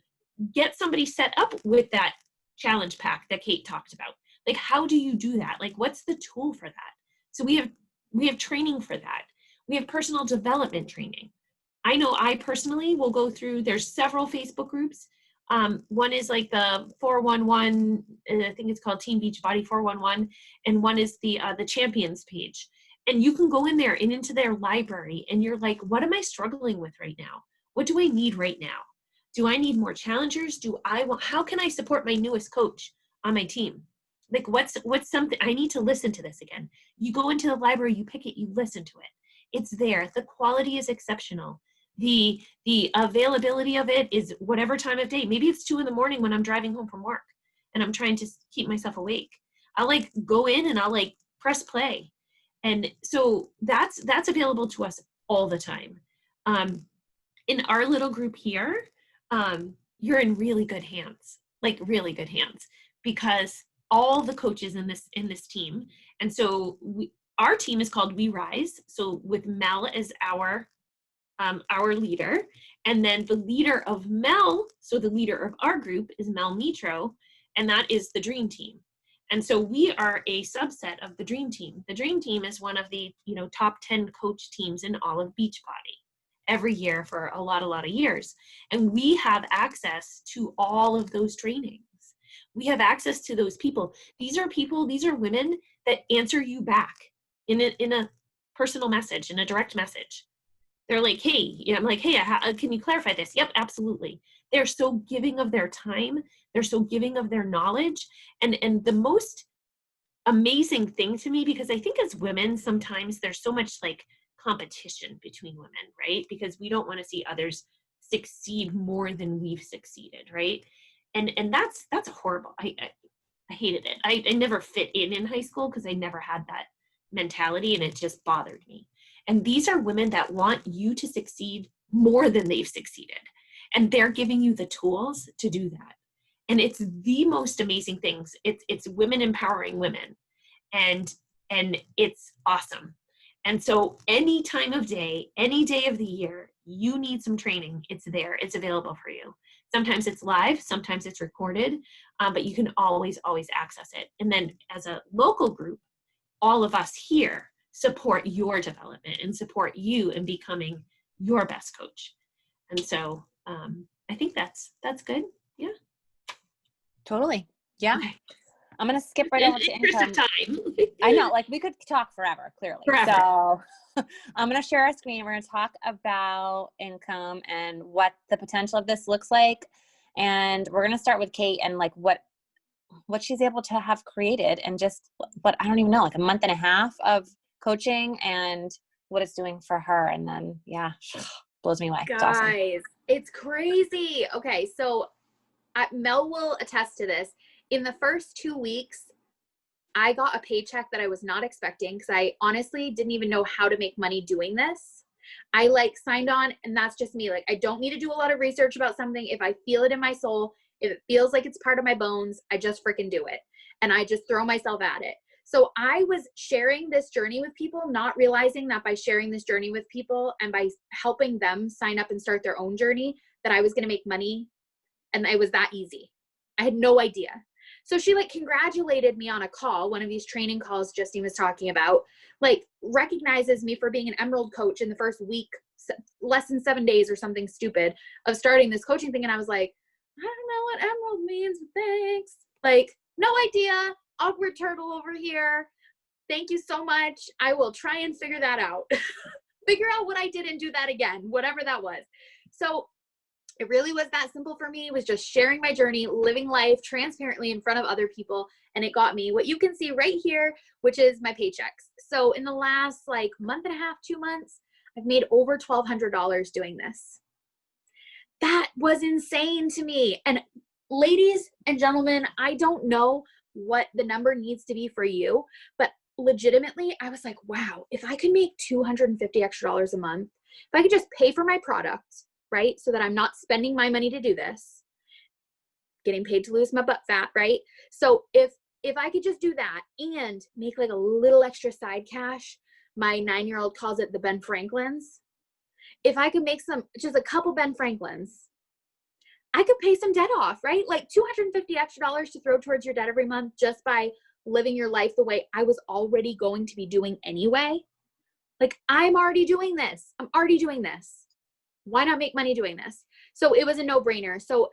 get somebody set up with that challenge pack that Kate talked about? Like, how do you do that? Like, what's the tool for that? So we have training for that. We have personal development training. I know I personally will go through, there's several Facebook groups. One is like the 411, I think it's called Team Beachbody 411, and one is the champions page. And you can go in there and into their library, and you're like, what am I struggling with right now? What do I need right now? Do I need more challengers? How can I support my newest coach on my team? Like, what's something, I need to listen to this again. You go into the library, you pick it, you listen to it. It's there. The quality is exceptional. The availability of it is whatever time of day. Maybe it's 2 a.m. when I'm driving home from work and I'm trying to keep myself awake. I'll like go in and I'll like press play. And so that's available to us all the time. In our little group here, you're in really good hands, like really good hands, because all the coaches in this team. And so our team is called We Rise. So with Mel as our leader, and then the leader of Mel, so the leader of our group is Mel Mitro, and that is the Dream Team. And so we are a subset of the Dream Team. The Dream Team is one of the top 10 coach teams in all of Beachbody every year for a lot of years. And we have access to all of those trainings. We have access to those people. These are women that answer you back in a personal message, in a direct message. They're like, hey, I'm like, hey, can you clarify this? Yep, absolutely. They're so giving of their time. They're so giving of their knowledge. And the most amazing thing to me, because I think as women, sometimes there's so much like competition between women, right? Because we don't want to see others succeed more than we've succeeded, right? And that's horrible. I hated it. I never fit in high school because I never had that mentality, and it just bothered me. And these are women that want you to succeed more than they've succeeded. And they're giving you the tools to do that. And it's the most amazing things. It's women empowering women. And it's awesome. And so any time of day, any day of the year, you need some training, it's there, it's available for you. Sometimes it's live, sometimes it's recorded, but you can always access it. And then as a local group, all of us here support your development and support you in becoming your best coach. And so I think that's good. Yeah. Totally. Yeah. Okay. I'm going to skip right over to interest income. of time. I know, like we could talk forever, clearly. Forever. So I'm going to share our screen. We're going to talk about income and what the potential of this looks like. And we're going to start with Kate and like what she's able to have created and just, but I don't even know, like a month and a half of coaching and what it's doing for her. And then, yeah, blows me away. Guys, It's awesome. it's crazy. Okay, so Mel will attest to this. In the first 2 weeks, I got a paycheck that I was not expecting because I honestly didn't even know how to make money doing this. I like signed on, and that's just me. Like, I don't need to do a lot of research about something. If I feel it in my soul, if it feels like it's part of my bones, I just freaking do it. And I just throw myself at it. So I was sharing this journey with people, not realizing that by sharing this journey with people and by helping them sign up and start their own journey, that I was going to make money. And it was that easy. I had no idea. So she like congratulated me on a call, one of these training calls Justine was talking about, like recognizes me for being an Emerald coach in the first week, less than 7 days or something stupid of starting this coaching thing. And I was like, I don't know what Emerald means. Thanks. Like, no idea. Awkward turtle over here. Thank you so much. I will try and figure that out. Figure out what I did and do that again, whatever that was. So it really was that simple for me. It was just sharing my journey, living life transparently in front of other people. And it got me what you can see right here, which is my paychecks. So in the last like month and a half, 2 months, I've made over $1,200 doing this. That was insane to me. And ladies and gentlemen, I don't know what the number needs to be for you, but legitimately, I was like, wow, if I could make $250 extra a month, if I could just pay for my product, right? So that I'm not spending my money to do this, getting paid to lose my butt fat, right? So if I could just do that and make like a little extra side cash, my 9-year-old calls it the Ben Franklins. If I could make just a couple Ben Franklins, I could pay some debt off, right? Like $250 extra to throw towards your debt every month just by living your life the way I was already going to be doing anyway. Like, I'm already doing this. I'm already doing this. Why not make money doing this? So it was a no-brainer. So,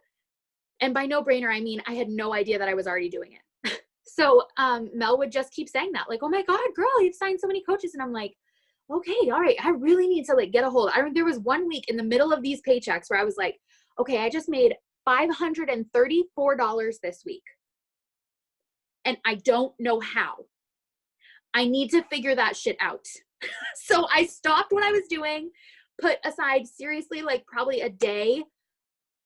and by no-brainer, I mean, I had no idea that I was already doing it. So Mel would just keep saying that, like, oh my God, girl, you've signed so many coaches. And I'm like, okay, all right, I really need to like get a hold. There was 1 week in the middle of these paychecks where I was like, okay, I just made $534 this week. And I don't know how. I need to figure that shit out. So I stopped what I was doing, put aside seriously, like probably a day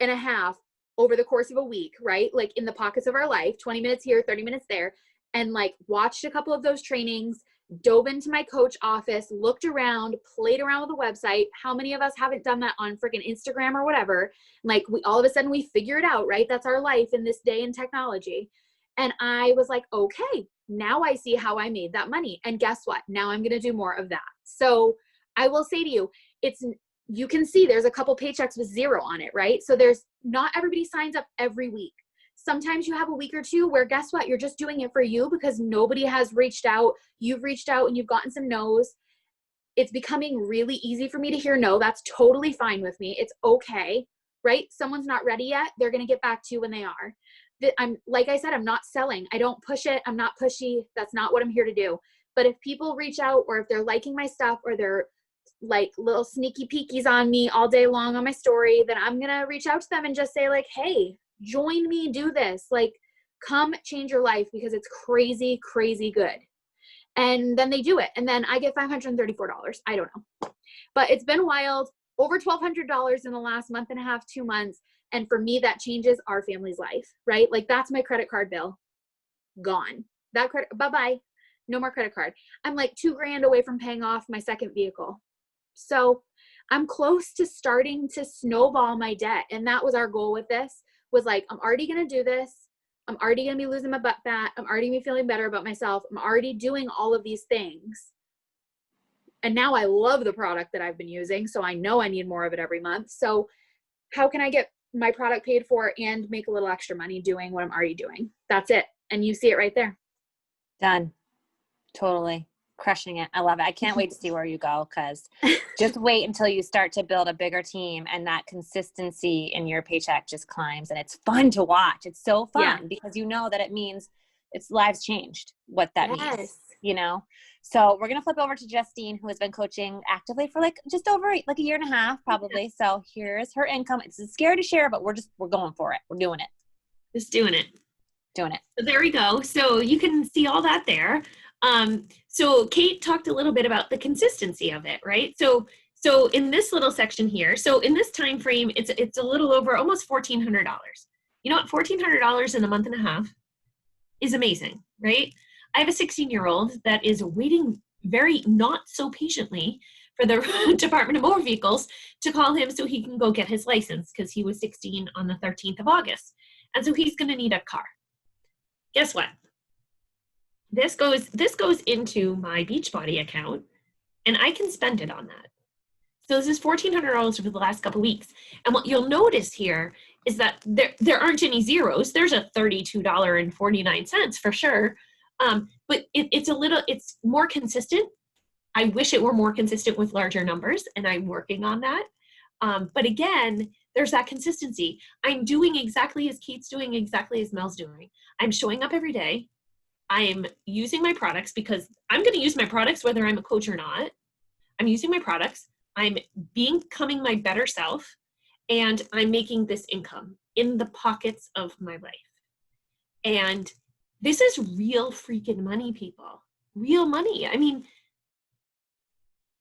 and a half over the course of a week, right? Like in the pockets of our life, 20 minutes here, 30 minutes there, and like watched a couple of those trainings, dove into my coach office, looked around, played around with the website. How many of us haven't done that on freaking Instagram or whatever? Like all of a sudden we figure it out, right? That's our life in this day in technology. And I was like, okay, now I see how I made that money. And guess what? Now I'm going to do more of that. So I will say to you, you can see there's a couple paychecks with 0 on it, right? So not everybody signs up every week. Sometimes you have a week or two where guess what? You're just doing it for you because nobody has reached out. You've reached out and you've gotten some no's. It's becoming really easy for me to hear no. That's totally fine with me. It's okay, right? Someone's not ready yet. They're going to get back to you when they are. I'm, like I said, I'm not selling. I don't push it. I'm not pushy. That's not what I'm here to do. But if people reach out, or if they're liking my stuff, or they're like little sneaky peekies on me all day long on my story, then I'm going to reach out to them and just say like, hey, join me, do this. Like, come change your life, because it's crazy, crazy good. And then they do it. And then I get $534. I don't know. But it's been wild. Over $1,200 in the last month and a half, 2 months. And for me, that changes our family's life, right? Like, that's my credit card bill. Gone. That credit, bye-bye. No more credit card. I'm like $2,000 away from paying off my second vehicle. So I'm close to starting to snowball my debt. And that was our goal with this, was like, I'm already going to do this. I'm already going to be losing my butt fat. I'm already going to be feeling better about myself. I'm already doing all of these things. And now I love the product that I've been using. So I know I need more of it every month. So how can I get my product paid for and make a little extra money doing what I'm already doing? That's it. And you see it right there. Done. Totally. Crushing it. I love it. I can't wait to see where you go, because just wait until you start to build a bigger team, and that consistency in your paycheck just climbs, and it's fun to watch. It's so fun because you know that it means it's lives changed, what that means, you know? So we're going to flip over to Justine, who has been coaching actively for like just over like a year and a half, probably. So here's her income. It's scary to share, but we're going for it. We're doing it. Just doing it. Doing it. So there we go. So you can see all that there. So Kate talked a little bit about the consistency of it, right? So in this little section here, so in this time frame, it's a little over almost $1,400. You know what? $1,400 in a month and a half is amazing, right? I have a 16-year-old that is waiting very not so patiently for the Department of Motor Vehicles to call him so he can go get his license, because he was 16 on the 13th of August. And so he's going to need a car. Guess what? This goes into my Beachbody account, and I can spend it on that. So this is $1,400 over the last couple of weeks. And what you'll notice here is that there aren't any zeros. There's a $32.49 for sure. But it's more consistent. I wish it were more consistent with larger numbers, and I'm working on that. But again, there's that consistency. I'm doing exactly as Kate's doing, exactly as Mel's doing. I'm showing up every day. I'm using my products, because I'm going to use my products whether I'm a coach or not. I'm using my products. I'm becoming my better self, and I'm making this income in the pockets of my life. And this is real freaking money, people. Real money. I mean,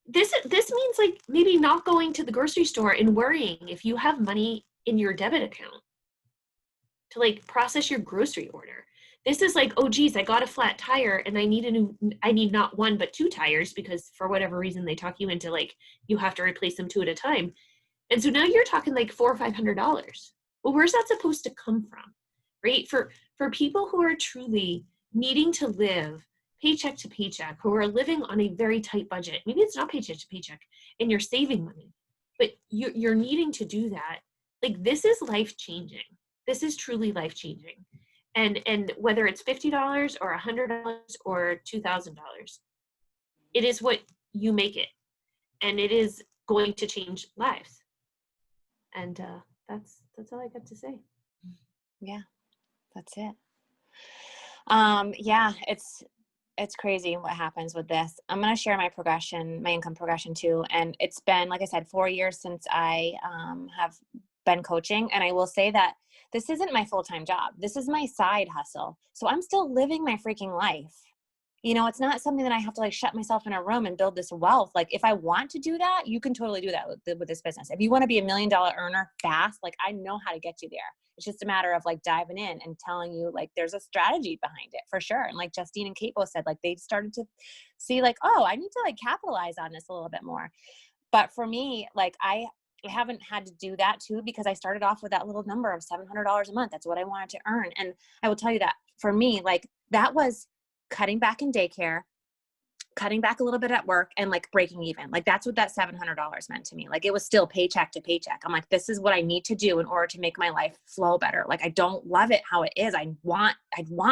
this means like maybe not going to the grocery store and worrying if you have money in your debit account to like process your grocery order. This is like, oh geez, I got a flat tire and I need not one but 2 tires, because for whatever reason they talk you into like you have to replace them 2 at a time. And so now you're talking like $400 or $500. Well, where's that supposed to come from? Right? For people who are truly needing to live paycheck to paycheck, who are living on a very tight budget, maybe it's not paycheck to paycheck and you're saving money, but you're needing to do that. Like, this is life changing. This is truly life changing. And whether it's $50 or $100 or $2,000, it is what you make it, and it is going to change lives. And that's all I got to say. Yeah, that's it. Yeah, it's crazy what happens with this. I'm going to share my income progression too. And it's been, like I said, 4 years since I have been coaching. And I will say that this isn't my full-time job. This is my side hustle. So I'm still living my freaking life. You know, it's not something that I have to like shut myself in a room and build this wealth. Like, if I want to do that, you can totally do that with this business. If you want to be $1 million earner fast, like, I know how to get you there. It's just a matter of like diving in and telling you like there's a strategy behind it for sure. And like Justine and Kate both said, like they started to see like, oh, I need to like capitalize on this a little bit more. But for me, like I haven't had to do that too, because I started off with that little number of $700 a month. That's what I wanted to earn. And I will tell you that for me, like that was cutting back in daycare, cutting back a little bit at work, and like breaking even. Like that's what that $700 meant to me. Like it was still paycheck to paycheck. I'm like, this is what I need to do in order to make my life flow better. Like I don't love it how it is. I'd want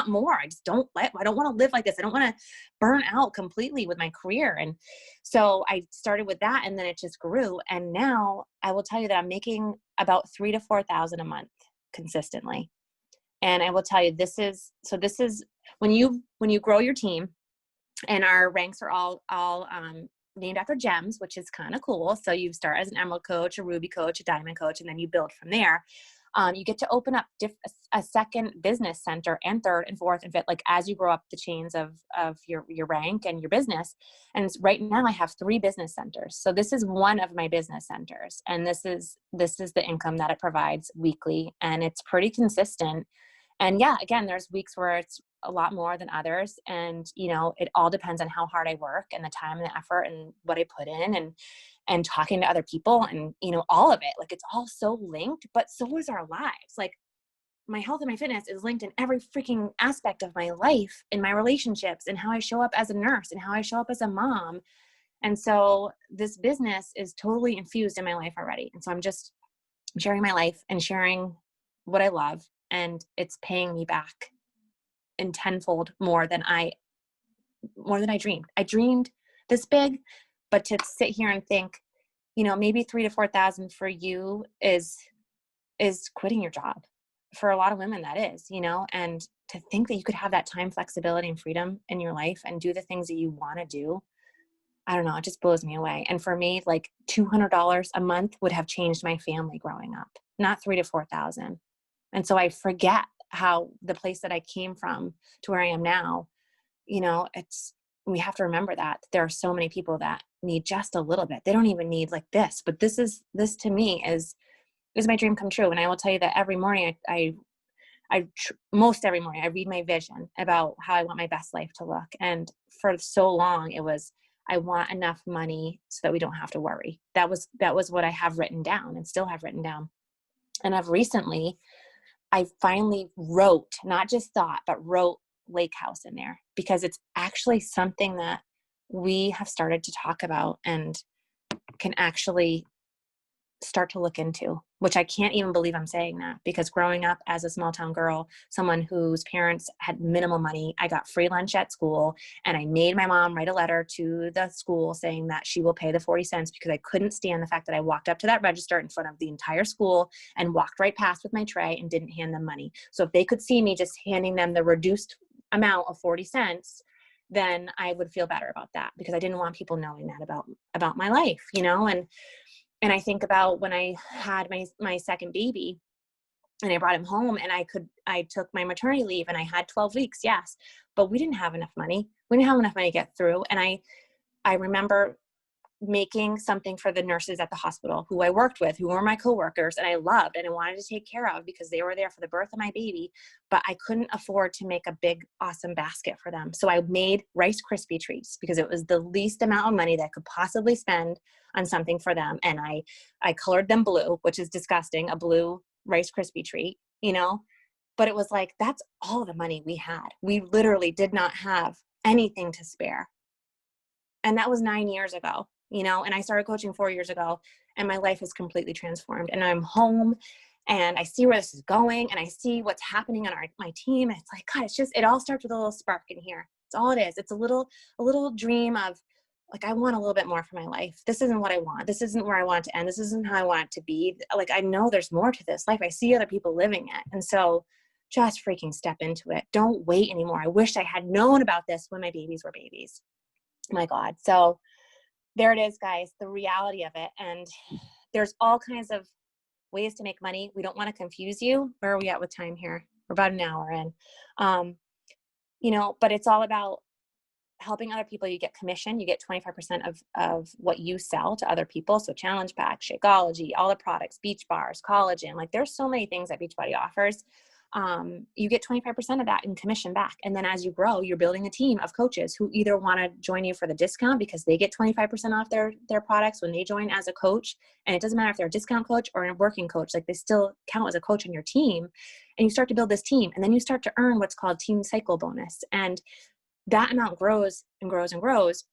more. I don't want to live like this. I don't want to burn out completely with my career. And so I started with that, and then it just grew. And now I will tell you that I'm making about $3,000 to $4,000 a month consistently. And I will tell you, this is when you grow your team, and our ranks are all named after gems, which is kind of cool. So you start as an emerald coach, a ruby coach, a diamond coach, and then you build from there. You get to open up a second business center and third and fourth and fifth, like as you grow up the chains of your rank and your business. And right now I have 3 business centers. So this is one of my business centers. And this is the income that it provides weekly. And it's pretty consistent. And yeah, again, there's weeks where it's a lot more than others. And, it all depends on how hard I work and the time and the effort and what I put in and talking to other people and, all of it. Like, it's all so linked, but so is our lives. Like, my health and my fitness is linked in every freaking aspect of my life, in my relationships, and how I show up as a nurse and how I show up as a mom. And so this business is totally infused in my life already. And so I'm just sharing my life and sharing what I love, and it's paying me back in tenfold more than I dreamed. I dreamed this big, but to sit here and think, maybe 3,000 to 4,000 for you is quitting your job. For a lot of women, that is, and to think that you could have that time flexibility and freedom in your life and do the things that you want to do. I don't know. It just blows me away. And for me, like $200 a month would have changed my family growing up, not 3,000 to 4,000. And so I forget how the place that I came from to where I am now, we have to remember that there are so many people that need just a little bit. They don't even need like this, but this to me is my dream come true. And I will tell you that every morning most every morning I read my vision about how I want my best life to look. And for so long it was, I want enough money so that we don't have to worry. That was what I have written down and still have written down. And I finally wrote, not just thought, but wrote lake house in there, because it's actually something that we have started to talk about and can actually start to look into, which I can't even believe I'm saying that, because growing up as a small town girl, someone whose parents had minimal money, I got free lunch at school, and I made my mom write a letter to the school saying that she will pay the 40 cents because I couldn't stand the fact that I walked up to that register in front of the entire school and walked right past with my tray and didn't hand them money. So if they could see me just handing them the reduced amount of 40 cents, then I would feel better about that, because I didn't want people knowing that about my life, and I think about when I had my second baby and I brought him home, and I took my maternity leave and I had 12 weeks. Yes. But we didn't have enough money. We didn't have enough money to get through. And I remember making something for the nurses at the hospital who I worked with, who were my coworkers and I loved and I wanted to take care of because they were there for the birth of my baby, but I couldn't afford to make a big, awesome basket for them. So I made Rice Krispie treats because it was the least amount of money that I could possibly spend on something for them. And I colored them blue, which is disgusting, a blue Rice Krispie treat, but it was like, that's all the money we had. We literally did not have anything to spare. And that was 9 years ago. And I started coaching 4 years ago, and my life is completely transformed. And I'm home and I see where this is going and I see what's happening on my team. And it's like, God, it all starts with a little spark in here. It's all it is. It's a little dream of like, I want a little bit more for my life. This isn't what I want. This isn't where I want it to end. This isn't how I want it to be. Like, I know there's more to this life. I see other people living it. And so just freaking step into it. Don't wait anymore. I wish I had known about this when my babies were babies. My God. So there it is, guys, the reality of it. And there's all kinds of ways to make money. We don't want to confuse you. Where are we at with time here? We're about an hour in. But it's all about helping other people. You get commission. You get 25% of what you sell to other people. So Challenge Pack, Shakeology, all the products, Beach Bars, collagen. Like, there's so many things that Beachbody offers. You get 25% of that in commission back. And then as you grow, you're building a team of coaches who either want to join you for the discount because they get 25% off their products when they join as a coach. And it doesn't matter if they're a discount coach or a working coach, like, they still count as a coach on your team. And you start to build this team, and then you start to earn what's called team cycle bonus. And that amount grows and grows and grows.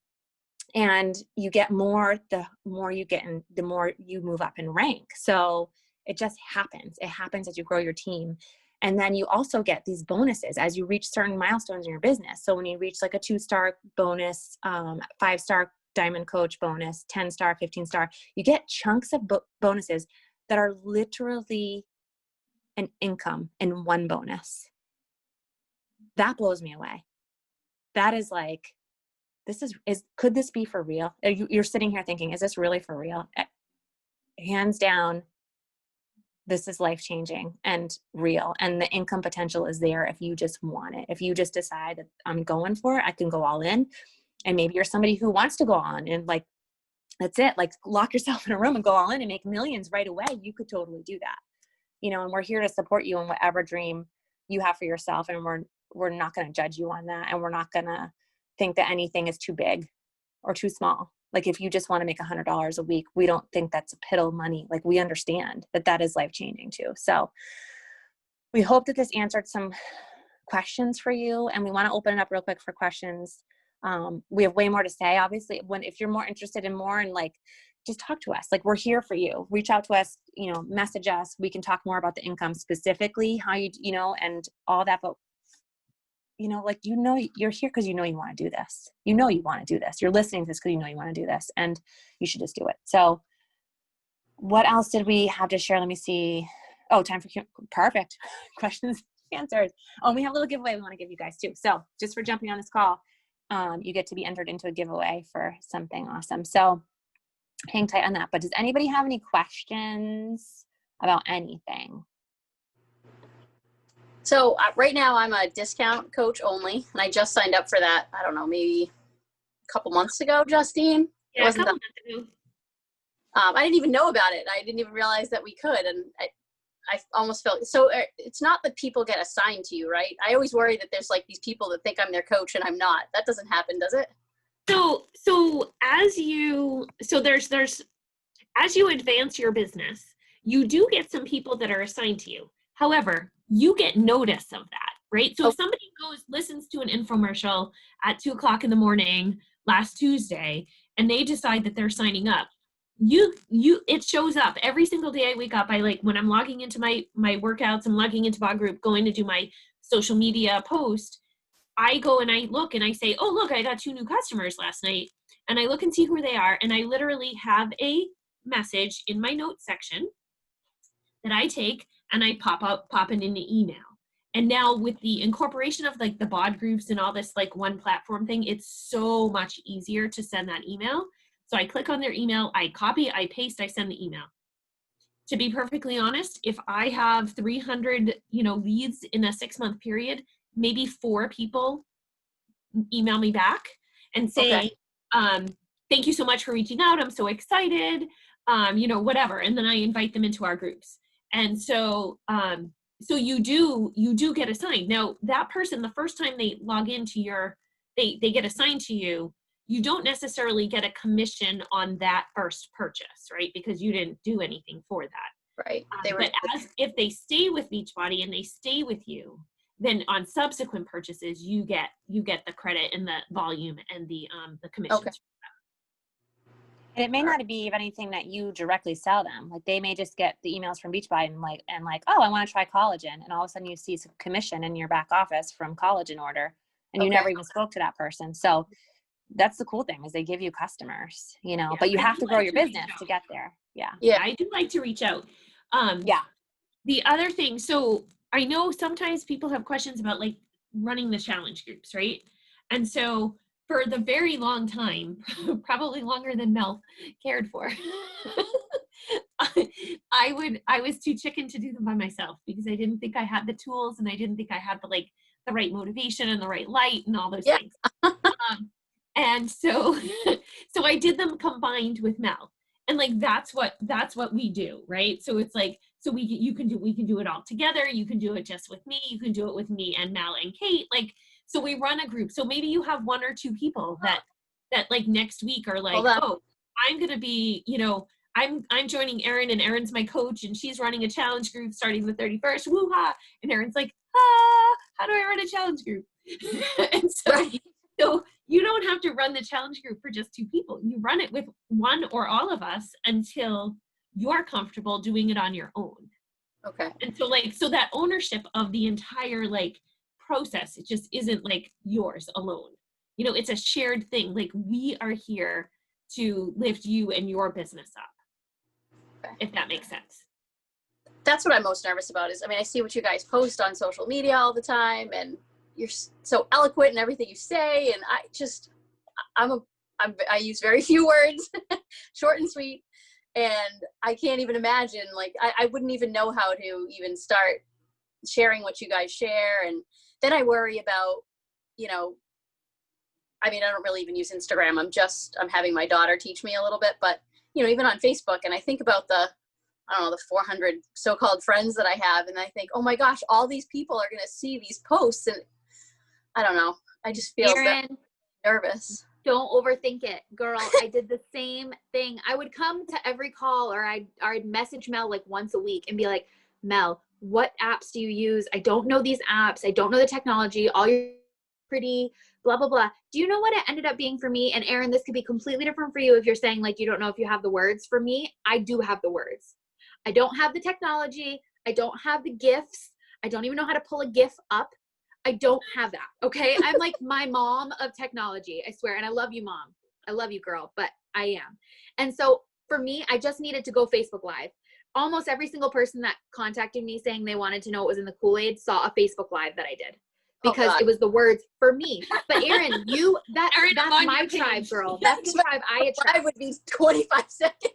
And you get more, the more you get, and the more you move up in rank. So it just happens. It happens as you grow your team. And then you also get these bonuses as you reach certain milestones in your business. So when you reach like a 2-star bonus, 5-star diamond coach bonus, 10-star, 15-star, you get chunks of bonuses that are literally an income in one bonus. That blows me away. That is like, could this be for real? You're sitting here thinking, is this really for real? Hands down, this is life-changing and real. And the income potential is there if you just want it. If you just decide that I'm going for it, I can go all in. And maybe you're somebody who wants to go on and like, that's it. Like lock yourself in a room and go all in and make millions right away. You could totally do that. And we're here to support you in whatever dream you have for yourself. And we're not going to judge you on that. And we're not going to think that anything is too big or too small. Like if you just want to make $100 a week, we don't think that's a piddle money. Like we understand that is life-changing too. So we hope that this answered some questions for you, and we want to open it up real quick for questions. We have way more to say, obviously, if you're more interested in more, and like, just talk to us. Like we're here for you. Reach out to us, message us. We can talk more about the income specifically, how and all that. But you're here because you want to do this. You want to do this. You're listening to this because you want to do this, and you should just do it. So what else did we have to share? Let me see. Oh, time for perfect questions answered. Oh, and we have a little giveaway we want to give you guys too. So just for jumping on this call, you get to be entered into a giveaway for something awesome. So hang tight on that. But does anybody have any questions about anything? So right now I'm a discount coach only, and I just signed up for that. I don't know, maybe a couple months ago, Justine. Yeah, a couple months ago. I didn't even know about it. I didn't even realize that we could, and I almost felt so. It's not that people get assigned to you, right? I always worry that there's like these people that think I'm their coach and I'm not. That doesn't happen, does it? So as you advance your business, you do get some people that are assigned to you. However, you get notice of that, right? So if somebody listens to an infomercial at 2:00 in the morning last Tuesday, and they decide that they're signing up, it shows up every single day I wake up. When I'm logging into my workouts, I'm logging into Bog Group, going to do my social media post, I go and I look and I say, oh, look, I got 2 new customers last night. And I look and see who they are. And I literally have a message in my notes section that I take and I pop it into email. And now with the incorporation of like the bod groups and all this like one platform thing, it's so much easier to send that email. So I click on their email, I copy, I paste, I send the email. To be perfectly honest, if I have 300, leads in a 6-month period, maybe 4 people email me back and say, thank you so much for reaching out. I'm so excited, whatever. And then I invite them into our groups. And so, so you do get assigned. Now that person, the first time they log into they get assigned to you, you don't necessarily get a commission on that first purchase, right? Because you didn't do anything for that. Right. But if they stay with Beachbody and they stay with you, then on subsequent purchases, you get the credit and the volume and the commissions. Okay. And it may not be anything that you directly sell them. Like they may just get the emails from Beachbody and like, oh, I want to try collagen. And all of a sudden you see some commission in your back office from collagen order, and you never even spoke to that person. So that's the cool thing, is they give you customers, but you have to grow your business to get there. Yeah. Yeah. I do like to reach out. The other thing, so I know sometimes people have questions about like running the challenge groups, right? And so for the very long time, probably longer than Mel cared for, I was too chicken to do them by myself because I didn't think I had the tools and I didn't think I had the right motivation and the right light and all those things. And so, so I did them combined with Mel. And like, that's what we do, right? So it's like, so we can do it all together. You can do it just with me. You can do it with me and Mel and Kate. Like, so we run a group. So maybe you have 1 or 2 people that like next week are like, oh, I'm going to be, I'm joining Erin, and Erin's my coach, and she's running a challenge group starting the 31st. Woo-ha. And Erin's like, how do I run a challenge group? And so you don't have to run the challenge group for just 2 people. You run it with 1 or all of us until you're comfortable doing it on your own. Okay. And so so that ownership of the entire process, it just isn't like yours alone. It's a shared thing. Like, we are here to lift you and your business up. Okay. If that makes sense. that's what I'm most nervous about is, I mean, I see what you guys post on social media all the time, and you're so eloquent in everything you say. And I use very few words, short and sweet. And I can't even imagine, like, I wouldn't even know how to even start sharing what you guys share. And then I worry about, you know, I mean, I don't really even use Instagram. I'm having my daughter teach me a little bit, but, you know, even on Facebook, and I think about the 400 so-called friends that I have, and I think, oh my gosh, all these people are going to see these posts, and I don't know. I just feel Erin, nervous. don't overthink it, girl. I did the same thing. I would come to every call, or I'd message Mel like once a week and be like, Mel, what apps do you use? I don't know these apps. I don't know the technology. All your pretty blah, blah, blah. Do you know what it ended up being for me? And Erin, this could be completely different for you if you're saying like, you don't know if you have the words. For me, I do have the words. I don't have the technology. I don't have the GIFs. I don't even know how to pull a GIF up. I don't have that. Okay. I'm like my mom of technology, I swear. And I love you, Mom. I love you, girl, but I am. And so for me, I just needed to go Facebook Live. Almost every single person that contacted me saying they wanted to know what was in the Kool-Aid saw a Facebook Live that I did, because it was the words for me. But Erin, that's my tribe, girl. That's the tribe I attract. I would be 25 seconds.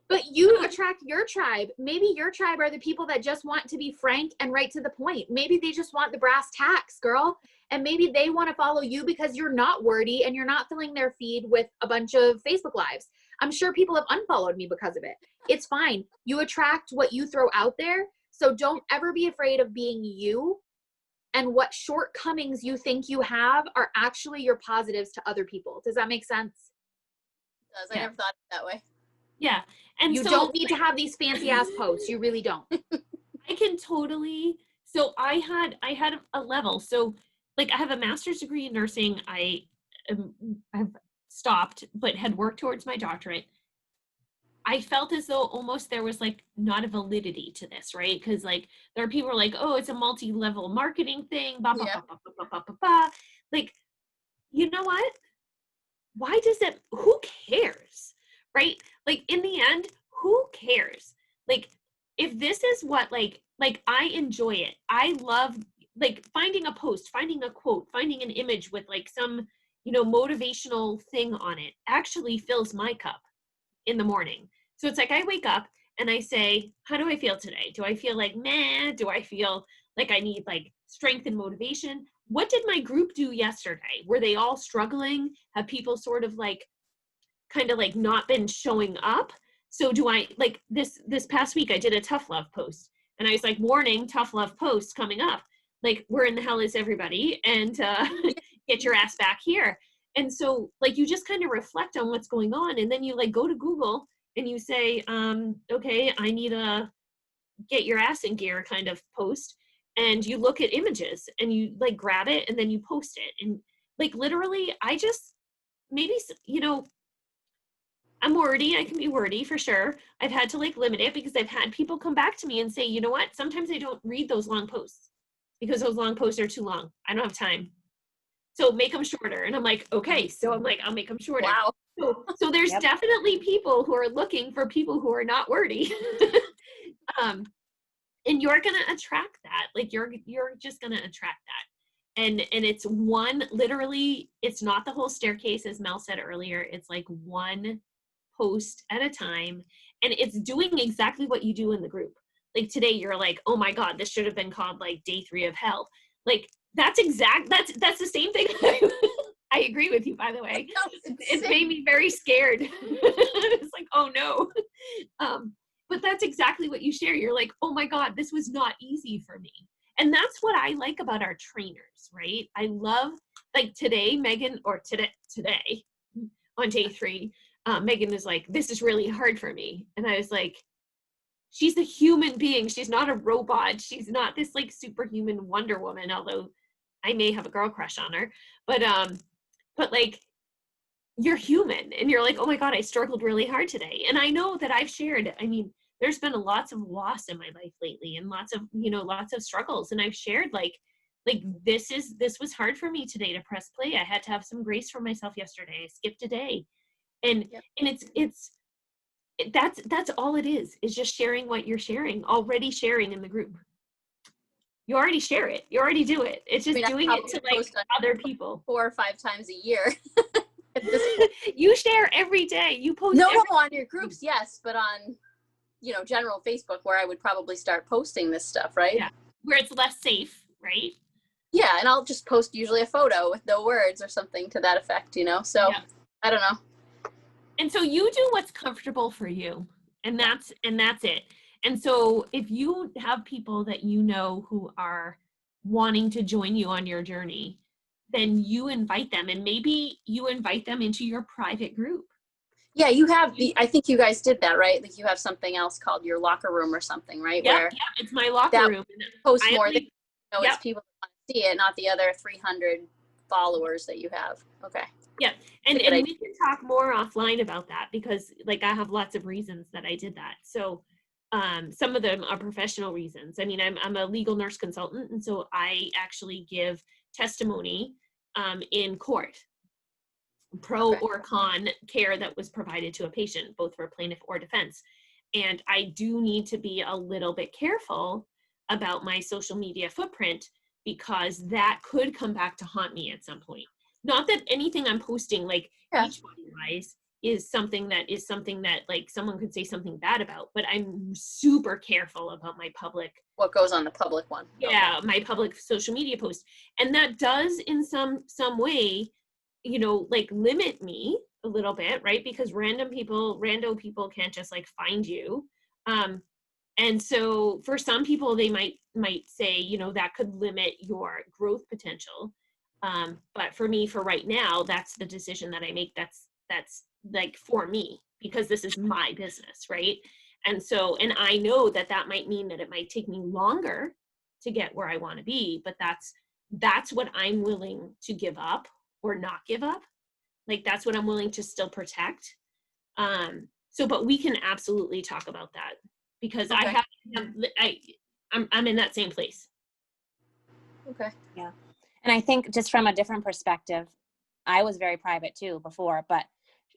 But you attract your tribe. Maybe your tribe are the people that just want to be frank and right to the point. Maybe they just want the brass tacks, girl. And maybe they want to follow you because you're not wordy and you're not filling their feed with a bunch of Facebook Lives. I'm sure people have unfollowed me because of it. It's fine. You attract what you throw out there. So don't ever be afraid of being you. And what shortcomings you think you have are actually your positives to other people. Does that make sense? It does. I never thought of it that way. Yeah. And you don't need to have these fancy ass posts. You really don't. I can totally. So I had a level. So like I have a master's degree in nursing. I've stopped, but had worked towards my doctorate. I felt as though almost there was like not a validity to this, right? Because like there are people who are like, oh, it's a multi-level marketing thing, blah, blah, Yeah. blah, blah, blah, blah, blah, blah. Like, you know what? Why does it, who cares, right? Like in the end, who cares? Like if this is what like I enjoy it. I love like finding a post, finding a quote, finding an image with like some, you know, motivational thing on it actually fills my cup in the morning. So it's like I wake up and I say, how do I feel today? Do I feel like meh? Do I feel like I need like strength and motivation? What did my group do yesterday? Were they all struggling? Have people sort of like kind of like not been showing up? So do I like this past week I did a tough love post and I was like, warning, tough love post coming up. Like where in the hell is everybody? And get your ass back here. And so like you just kind of reflect on what's going on and then you like go to Google and you say, okay, I need a get your ass in gear kind of post. And you look at images and you like grab it and then you post it. And like literally, I just maybe, you know, I'm wordy. I can be wordy for sure. I've had to like limit it because I've had people come back to me and say, you know what, sometimes I don't read those long posts because those long posts are too long. I don't have time. So make them shorter. And I'm like, okay. So I'm like, I'll make them shorter. Wow. So there's definitely people who are looking for people who are not wordy. And you're going to attract that. Like you're just going to attract that. And it's one, literally, it's not the whole staircase, as Mel said earlier. It's like one post at a time. And it's doing exactly what you do in the group. Like today, you're like, oh my God, this should have been called like day 3 of hell. Like that's the same thing. I agree with you, by the way. It made me very scared. It's like, oh no. But that's exactly what you share. You're like, oh my God, this was not easy for me. And that's what I like about our trainers, right? I love, like today, Megan, or today on day 3, Megan was like, this is really hard for me. And I was like, she's a human being. She's not a robot. She's not this like superhuman Wonder Woman, although I may have a girl crush on her. But like, you're human and you're like, oh my God, I struggled really hard today. And I know that I've shared, I mean, there's been lots of loss in my life lately and lots of struggles. And I've shared like this was hard for me today to press play. I had to have some grace for myself yesterday. I skipped a day. And it's That's all it is just sharing what you're already sharing in the group. You already share it. You already do it. It's just I doing it probably to like post on other people. 4 or 5 times a year. At this point. You share every day. You post No, every on your groups, yes, but on, general Facebook, where I would probably start posting this stuff, right? Yeah. Where it's less safe, right? Yeah, and I'll just post usually a photo with no words or something to that effect, So Yeah. I don't know. And so you do what's comfortable for you, and that's it. And so if you have people that you know who are wanting to join you on your journey, then you invite them, and maybe you invite them into your private group. Yeah, I think you guys did that, right? Like you have something else called your locker room or something, right? Yep, it's my locker room. Post more than, yep. It's people that want to see it, not the other 300 followers that you have. Okay. Yeah, and we can talk more offline about that, because like I have lots of reasons that I did that. So some of them are professional reasons. I mean, I'm a legal nurse consultant, and so I actually give testimony in court, pro or con care that was provided to a patient, both for plaintiff or defense. And I do need to be a little bit careful about my social media footprint, because that could come back to haunt me at some point. Not that anything I'm posting, like Beachbody wise, is something that like someone could say something bad about, but I'm super careful about my public, what goes on the public one. Yeah, my public social media post. And that does in some way, like limit me a little bit, right? Because rando people can't just like find you. And so for some people, they might say, that could limit your growth potential. But for me, for right now, that's the decision that I make. That's like for me, because this is my business, right? And so, and I know that might mean that it might take me longer to get where I want to be, but that's what I'm willing to give up or not give up. Like that's what I'm willing to still protect. But we can absolutely talk about that, because I'm in that same place. Okay. Yeah. And I think just from a different perspective, I was very private too before, but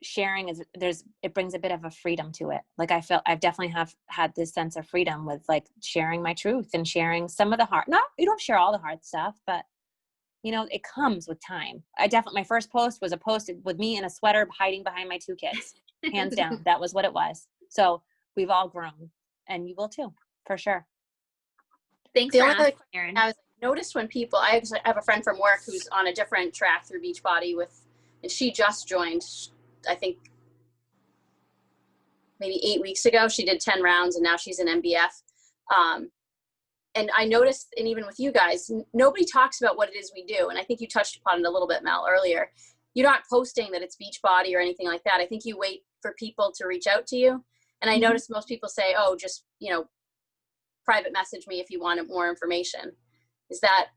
sharing it brings a bit of a freedom to it. Like I definitely have had this sense of freedom with like sharing my truth and sharing some of the hard, you don't share all the hard stuff, but it comes with time. My first post was a post with me in a sweater hiding behind my 2 kids, hands down. That was what it was. So we've all grown, and you will too, for sure. Thanks the for only other asking, question Erin. I noticed when people, I have a friend from work who's on a different track through Beachbody and she just joined, I think maybe 8 weeks ago. She did 10 rounds and now she's an MBF. And I noticed, and even with you guys, nobody talks about what it is we do. And I think you touched upon it a little bit, Mel, earlier. You're not posting that it's Beachbody or anything like that. I think you wait for people to reach out to you. And I noticed most people say, oh, just, private message me if you wanted more information. Is that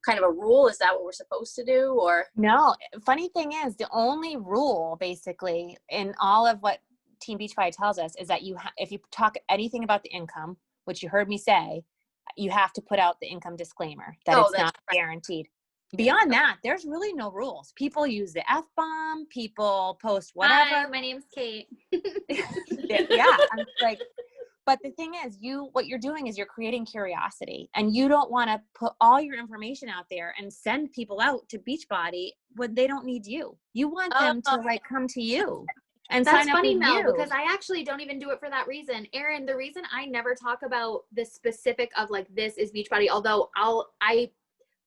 kind of a rule? Is that what we're supposed to do? Or no? Funny thing is, the only rule basically in all of what Team Beachbody tells us is that if you talk anything about the income, which you heard me say, you have to put out the income disclaimer that it's not guaranteed. Beyond that, there's really no rules. People use the F-bomb, people post whatever. Hi, my name's Kate. Yeah, I'm like, but the thing is, what you're doing is you're creating curiosity, and you don't want to put all your information out there and send people out to Beachbody when they don't need you. You want them to like come to you and That's sign up funny, with Mel, you. because I actually don't even do it for that reason. Erin, the reason I never talk about the specific of like, this is Beachbody, although I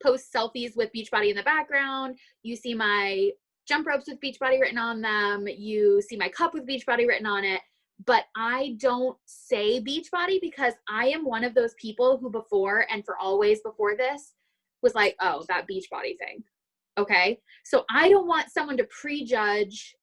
post selfies with Beachbody in the background. You see my jump ropes with Beachbody written on them. You see my cup with Beachbody written on it. But I don't say Beachbody because I am one of those people who before and for always before this was like, oh, that Beachbody thing. Okay. So I don't want someone to prejudge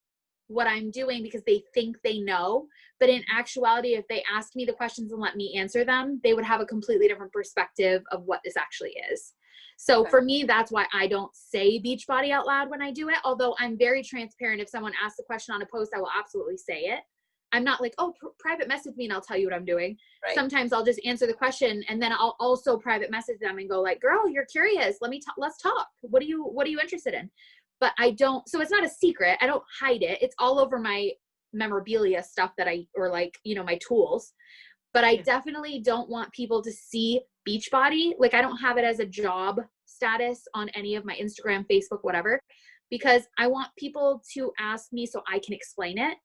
what I'm doing because they think they know. But in actuality, if they ask me the questions and let me answer them, they would have a completely different perspective of what this actually is. So for me, that's why I don't say Beachbody out loud when I do it. Although I'm very transparent. If someone asks a question on a post, I will absolutely say it. I'm not like, oh, private message me and I'll tell you what I'm doing. Right. Sometimes I'll just answer the question and then I'll also private message them and go like, girl, you're curious. Let's talk. What are you interested in? But I don't, so it's not a secret. I don't hide it. It's all over my memorabilia stuff that or like, you know, my tools. But I Yeah. definitely don't want people to see Beachbody. Like, I don't have it as a job status on any of my Instagram, Facebook, whatever, because I want people to ask me so I can explain it.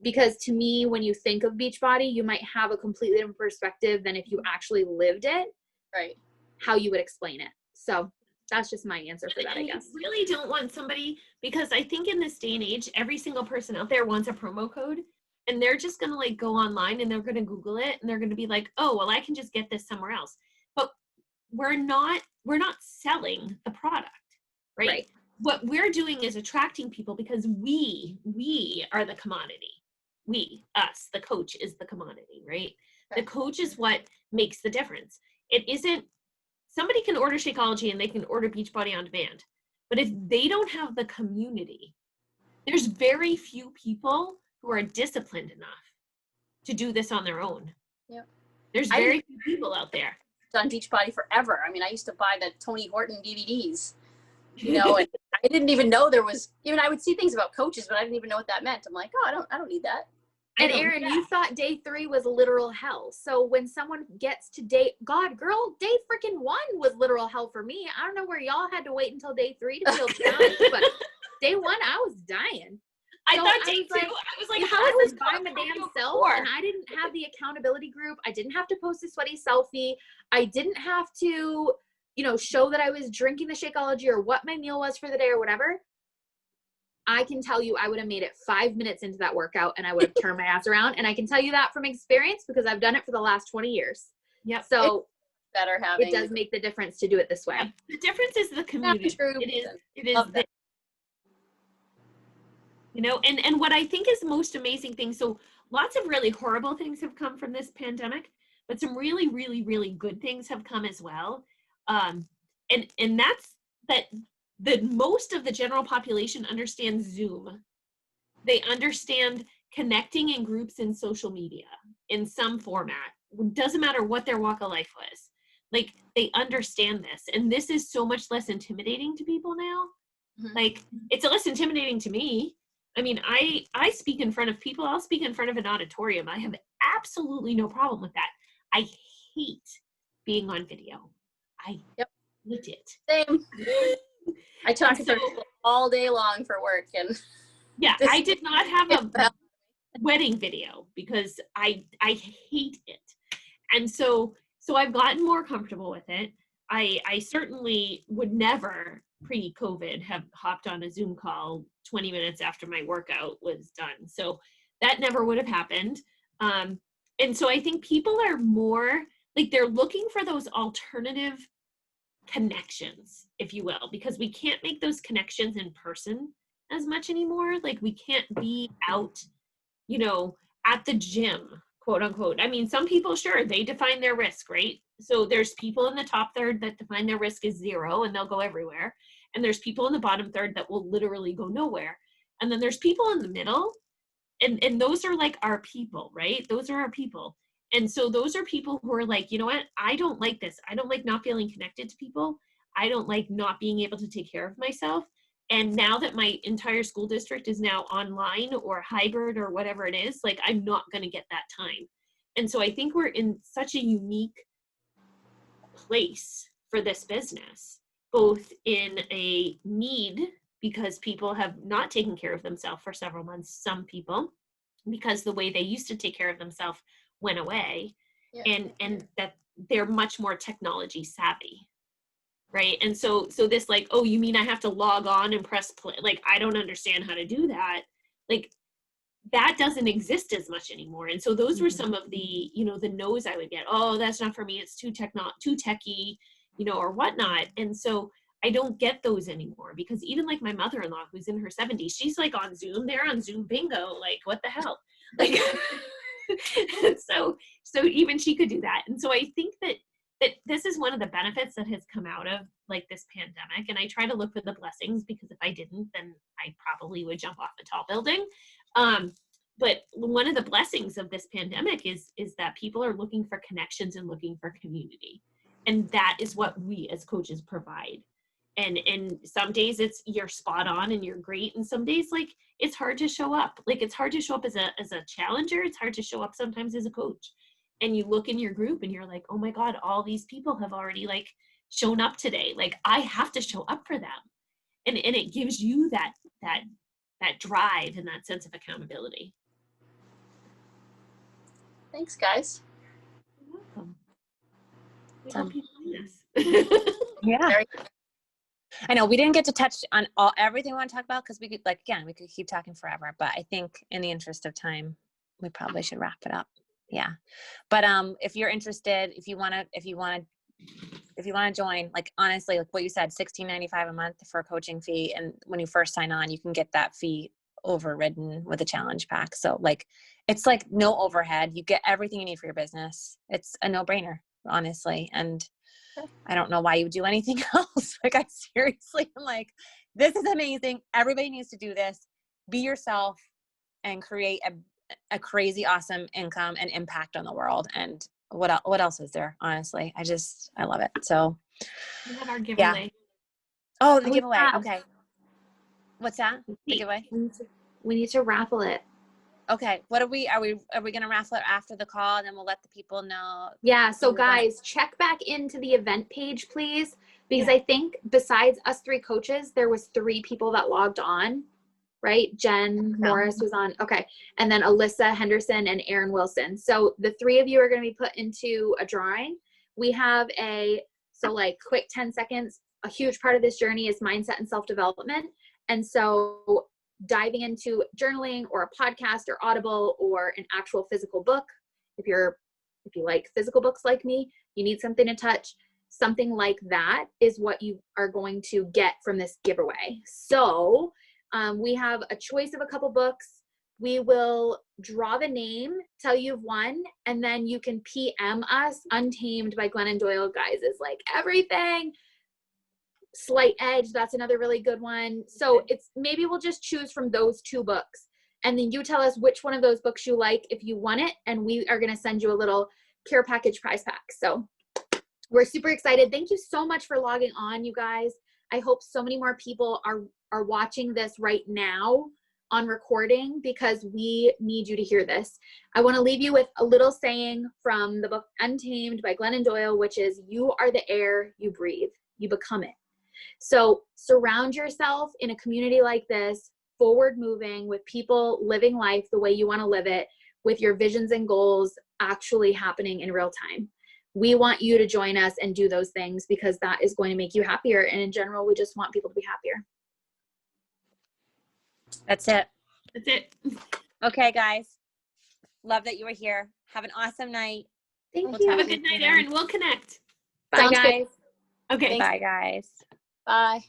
Because to me, when you think of Beachbody, you might have a completely different perspective than if you actually lived it, Right. how you would explain it. So that's just my answer for that, I And guess. you really don't want somebody, because I think in this day and age, every single person out there wants a promo code, and they're just going to like go online and they're going to Google it and they're going to be like, oh, well, I can just get this somewhere else. But we're not selling the product, right? Right. What we're doing is attracting people because we are the commodity. Us, the coach is the commodity, right? The Right. coach is what makes the difference. It isn't, somebody can order Shakeology and they can order Beachbody on demand. But if they don't have the community, there's very few people who are disciplined enough to do this on their own. Yep. There's I very few people out there. Done Beachbody forever. I mean, I used to buy the Tony Horton DVDs, you know, and I didn't even know there was, even I would see things about coaches, but I didn't even know what that meant. I'm like, oh, I don't need that. I And don't- Erin, yeah. you thought day 3 was literal hell. So when someone gets to day 1 was literal hell for me. I don't know where y'all had to wait until day 3 to feel challenged, but day 1, I was dying. I So thought I day was two, like- I was like, Yeah, how I is was this by going my damn to self, before? and I didn't have the accountability group. I didn't have to post a sweaty selfie. I didn't have to, you know, show that I was drinking the Shakeology or what my meal was for the day or whatever. I can tell you I would have made it 5 minutes into that workout and I would have turned my ass around. And I can tell you that from experience because I've done it for the last 20 years. Yep. So Better having it does make the difference to do it this way. Yeah, the difference is the community. true. It is Love the, that. you know, and what I think is the most amazing thing, so lots of really horrible things have come from this pandemic, but some really, really, really good things have come as well. And that's that the most of the general population understands Zoom. They understand connecting in groups in social media in some format. It doesn't matter what their walk of life was. Like, they understand this. And this is so much less intimidating to people now. Mhm. Like, it's less intimidating to me. I mean, I speak in front of people. I'll speak in front of an auditorium. I have absolutely no problem with that. I hate being on video. I Yep. hate it. Same. I talk And to so- people all day long for work, and Yeah, This- I did not have it's a about- wedding video because I hate it. And so I've gotten more comfortable with it. I certainly would never pre-COVID have hopped on a Zoom call 20 minutes after my workout was done. So that never would have happened. And so I think people are more like, they're looking for those alternative connections, if you will, because we can't make those connections in person as much anymore. Like, we can't be out, you know, at the gym, quote unquote. I mean, some people, sure, they define their risk, right? So there's people in the top third that define their risk as 0 and they'll go everywhere. And there's people in the bottom third that will literally go nowhere. And then there's people in the middle, and those are like our people, right? Those are our people. And so those are people who are like, you know what? I don't like this. I don't like not feeling connected to people. I don't like not being able to take care of myself. And now that my entire school district is now online or hybrid or whatever it is, like, I'm not going to get that time. And so I think we're in such a unique place for this business, both in a need because people have not taken care of themselves for several months, some people, because the way they used to take care of themselves went away, Yeah. and that they're much more technology savvy. Right. And so this, like, oh, you mean I have to log on and press play? Like, I don't understand how to do that. Like, that doesn't exist as much anymore. And so those were some of the, you know, the no's I would get. Oh, that's not for me. It's too techy, you know, or whatnot. And so I don't get those anymore, because even like my mother-in-law, who's in her 70s, she's like on Zoom. They're on Zoom bingo. Like, what the hell? Like, so even she could do that. And so I think that this is one of the benefits that has come out of like this pandemic. And I try to look for the blessings, because if I didn't, then I probably would jump off a tall building. But one of the blessings of this pandemic is that people are looking for connections and looking for community. And that is what we as coaches provide. And some days you're spot on and you're great, and some days like it's hard to show up. Like it's hard to show up as a challenger. It's hard to show up sometimes as a coach. And you look in your group and you're like, oh my God, all these people have already like shown up today. Like I have to show up for them. And it gives you that drive and that sense of accountability. Thanks, guys. You're welcome. We Awesome. hope you join us. Yeah. Very- I know we didn't get to touch on everything we want to talk about because we could we could keep talking forever, but I think in the interest of time, we probably should wrap it up. Yeah. But if you're interested, if you want to join, like honestly, like what you said, $16.95 a month for a coaching fee. And when you first sign on, you can get that fee overridden with a challenge pack. So like, it's like no overhead. You get everything you need for your business. It's a no-brainer, honestly. And I don't know why you would do anything else. Like I seriously am like, this is amazing. Everybody needs to do this. Be yourself and create a crazy awesome income and impact on the world. And what else is there? Honestly, I love it. So We have our giveaway. oh, the Oh, giveaway. yeah. Okay. What's that? The giveaway? We need to raffle it. Okay. What are we going to raffle it after the call and then we'll let the people know? Yeah, so You're gonna- guys, check back into the event page, please, because I think besides us 3 coaches, there was 3 people that logged on, right? Jen Morris was on. Okay. And then Alyssa Henderson and Aaron Wilson. So the 3 of you are going to be put into a drawing. We have like quick 10 seconds. A huge part of this journey is mindset and self-development. And so diving into journaling or a podcast or Audible or an actual physical book, if you like physical books like me, you need something to touch, something like that is what you are going to get from this giveaway. So we have a choice of a couple books. We will draw the name, tell you've won, and then you can PM us. Untamed by Glennon Doyle, guys, is like everything. Slight Edge, that's another really good one. So it's maybe we'll just choose from those 2 books. And then you tell us which one of those books you like if you want it. And we are going to send you a little care package prize pack. So we're super excited. Thank you so much for logging on, you guys. I hope so many more people are watching this right now on recording because we need you to hear this. I want to leave you with a little saying from the book Untamed by Glennon Doyle, which is, you are the air you breathe. You become it. So surround yourself in a community like this, forward moving, with people living life the way you want to live it, with your visions and goals actually happening in real time. We want you to join us and do those things because that is going to make you happier. And in general, we just want people to be happier. That's it. That's it. Okay, guys. Love that you were here. Have an awesome night. Thank We'll you. Have a good night, Erin. We'll connect. Bye, Sounds good. guys. Okay. Bye, guys. Bye.